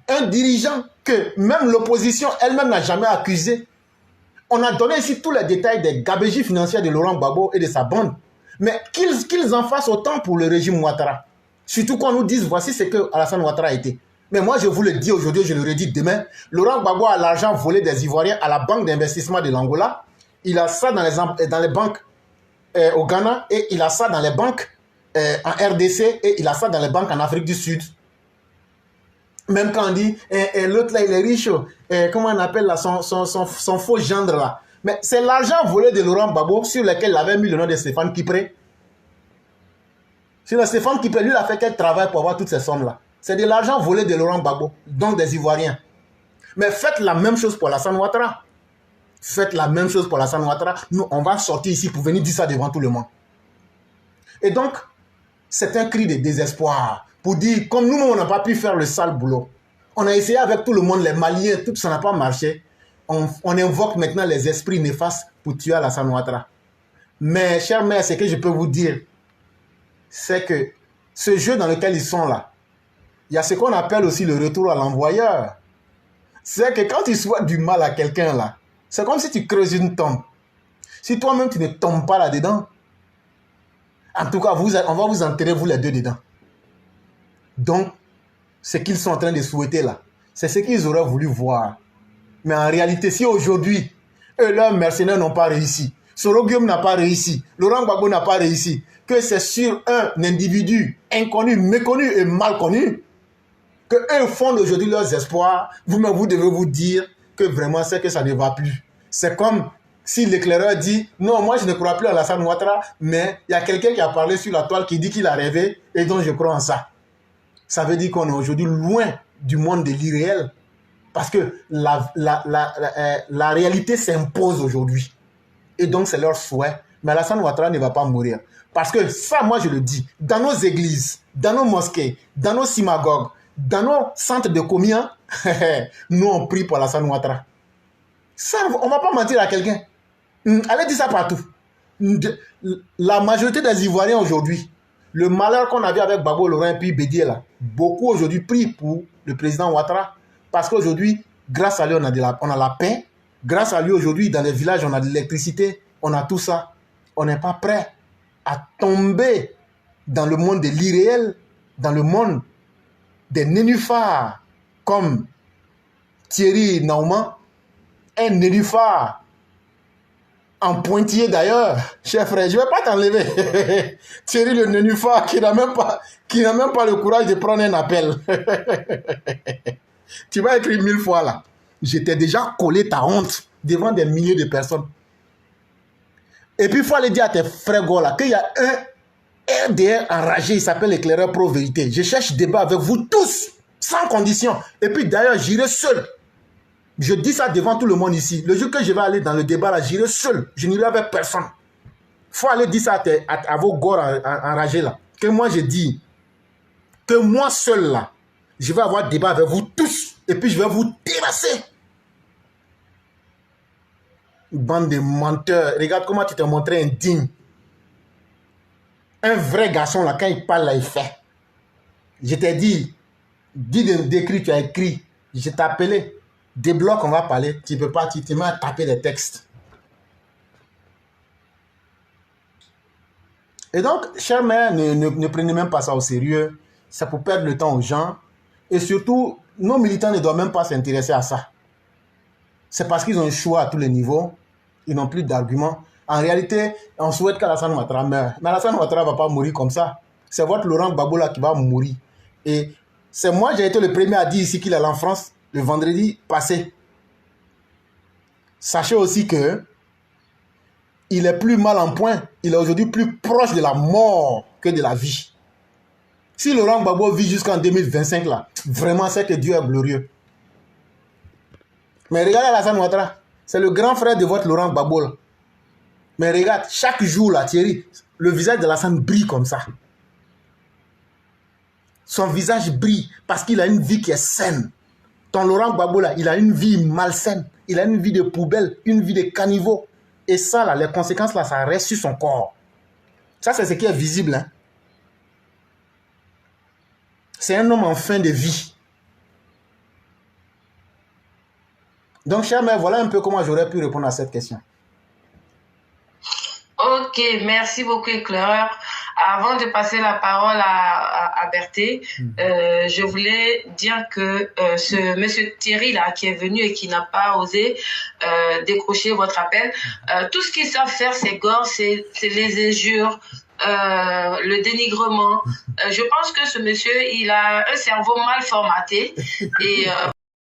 Speaker 1: Un dirigeant que même l'opposition elle-même n'a jamais accusé. On a donné ici tous les détails des gabegies financières de Laurent Gbagbo et de sa bande. Mais qu'ils en fassent autant pour le régime Ouattara. Surtout qu'on nous dise, voici ce que Alassane Ouattara a été. Mais moi, je vous le dis aujourd'hui, je le redis demain, Laurent Gbagbo a l'argent volé des Ivoiriens à la banque d'investissement de l'Angola. Il a ça dans les banques au Ghana et il a ça dans les banques en RDC et il a ça dans les banques en Afrique du Sud. Même quand on dit, l'autre là, il est riche, comment on appelle là, son faux gendre là. Mais c'est l'argent volé de Laurent Gbagbo sur lequel il avait mis le nom de Stéphane Kipré. Sur le Stéphane Kipré, lui, il a fait quel travail pour avoir toutes ces sommes-là. C'est de l'argent volé de Laurent Gbagbo, donc des Ivoiriens. Mais faites la même chose pour Alassane Ouattara. Faites la même chose pour Alassane Ouattara. Nous, on va sortir ici pour venir dire ça devant tout le monde. Et donc, c'est un cri de désespoir. Pour dire, comme nous, on n'a pas pu faire le sale boulot. On a essayé avec tout le monde, les Maliens, tout ça n'a pas marché. On invoque maintenant les esprits néfastes pour tuer Alassane Ouattara. Mais, chers mères, ce que je peux vous dire, c'est que ce jeu dans lequel ils sont là, il y a ce qu'on appelle aussi le retour à l'envoyeur. C'est que quand tu souhaites du mal à quelqu'un là, c'est comme si tu creuses une tombe. Si toi-même tu ne tombes pas là-dedans, en tout cas, on va vous enterrer vous les deux dedans. Donc, ce qu'ils sont en train de souhaiter là, c'est ce qu'ils auraient voulu voir. Mais en réalité, si aujourd'hui, eux, leurs mercenaires n'ont pas réussi, Soro Guillaume n'a pas réussi, Laurent Gbagbo n'a pas réussi, que c'est sur un individu inconnu, méconnu et mal connu, que eux fondent aujourd'hui leurs espoirs, vous-même vous devez vous dire que vraiment c'est que ça ne va plus. C'est comme si l'éclaireur dit, non, moi je ne crois plus à Alassane Ouattara, mais il y a quelqu'un qui a parlé sur la toile qui dit qu'il a rêvé et donc je crois en ça. Ça veut dire qu'on est aujourd'hui loin du monde de l'irréel parce que la réalité s'impose aujourd'hui. Et donc c'est leur souhait. Mais Alassane Ouattara ne va pas mourir. Parce que ça, moi je le dis, dans nos églises, dans nos mosquées, dans nos synagogues, dans nos centres de communion, nous on prie pour Alassane Ouattara. Ça, on ne va pas mentir à quelqu'un. Allez dire ça partout. La majorité des Ivoiriens aujourd'hui, le malheur qu'on avait avec Gbagbo, Laurent et puis Bédié là, beaucoup aujourd'hui prient pour le président Ouattara. Parce qu'aujourd'hui, grâce à lui, on a la paix. Grâce à lui, aujourd'hui, dans les villages, on a de l'électricité. On a tout ça. On n'est pas prêt à tomber dans le monde de l'irréel, dans le monde des nénuphars, comme Thierry Nauman, un nénuphar en pointillé d'ailleurs, cher frère, je ne vais pas t'enlever. Thierry le nénuphar qui n'a même pas le courage de prendre un appel. Tu vas écrire 1000 fois là. Je t'ai déjà collé ta honte devant des milliers de personnes. Et puis il faut aller dire à tes frères là qu'il y a un RDR enragé, il s'appelle l'éclaireur pro-vérité. Je cherche débat avec vous tous, sans condition. Et puis d'ailleurs, j'irai seul. Je dis ça devant tout le monde ici. Le jour que je vais aller dans le débat là, j'irai seul. Je n'irai avec personne. Il faut aller dire ça à vos gores enragés là. Que moi je dis, que moi seul là, je vais avoir débat avec vous tous. Et puis je vais vous terrasser. Bande de menteurs. Regarde comment tu t'es montré indigne. Un vrai garçon là, quand il parle là, il fait. Je t'ai dit, dis d'écrire, tu as écrit. Je t'ai appelé. Débloque, on va parler. Tu ne peux pas, tu te mets à taper des textes. Et donc, chers mères, ne prenez même pas ça au sérieux. C'est pour perdre le temps aux gens. Et surtout, nos militants ne doivent même pas s'intéresser à ça. C'est parce qu'ils ont un choix à tous les niveaux. Ils n'ont plus d'arguments. En réalité, on souhaite qu'Alassane Ouattara meure. Mais Alassane Ouattara ne va pas mourir comme ça. C'est votre Laurent Gbagbo là qui va mourir. Et c'est moi, j'ai été le premier à dire ici qu'il allait en France le vendredi passé. Sachez aussi que il est plus mal en point. Il est aujourd'hui plus proche de la mort que de la vie. Si Laurent Gbagbo vit jusqu'en 2025 là, vraiment c'est que Dieu est glorieux. Mais regardez Alassane Ouattara, c'est le grand frère de votre Laurent Gbagbo là. Mais regarde, chaque jour là, Thierry, le visage d'Alassane brille comme ça. Son visage brille parce qu'il a une vie qui est saine. Ton Laurent Gbagbo là, il a une vie malsaine. Il a une vie de poubelle, une vie de caniveau. Et ça là, les conséquences là, ça reste sur son corps. Ça c'est ce qui est visible. Hein. C'est un homme en fin de vie. Donc, chère mère, voilà un peu comment j'aurais pu répondre à cette question.
Speaker 2: Ok, merci beaucoup, éclaireur. Avant de passer la parole à Berthé, je voulais dire que ce monsieur Thierry là qui est venu et qui n'a pas osé décrocher votre appel, tout ce qu'ils savent faire ces gars, c'est les injures, le dénigrement. Je pense que ce monsieur, il a un cerveau mal formaté et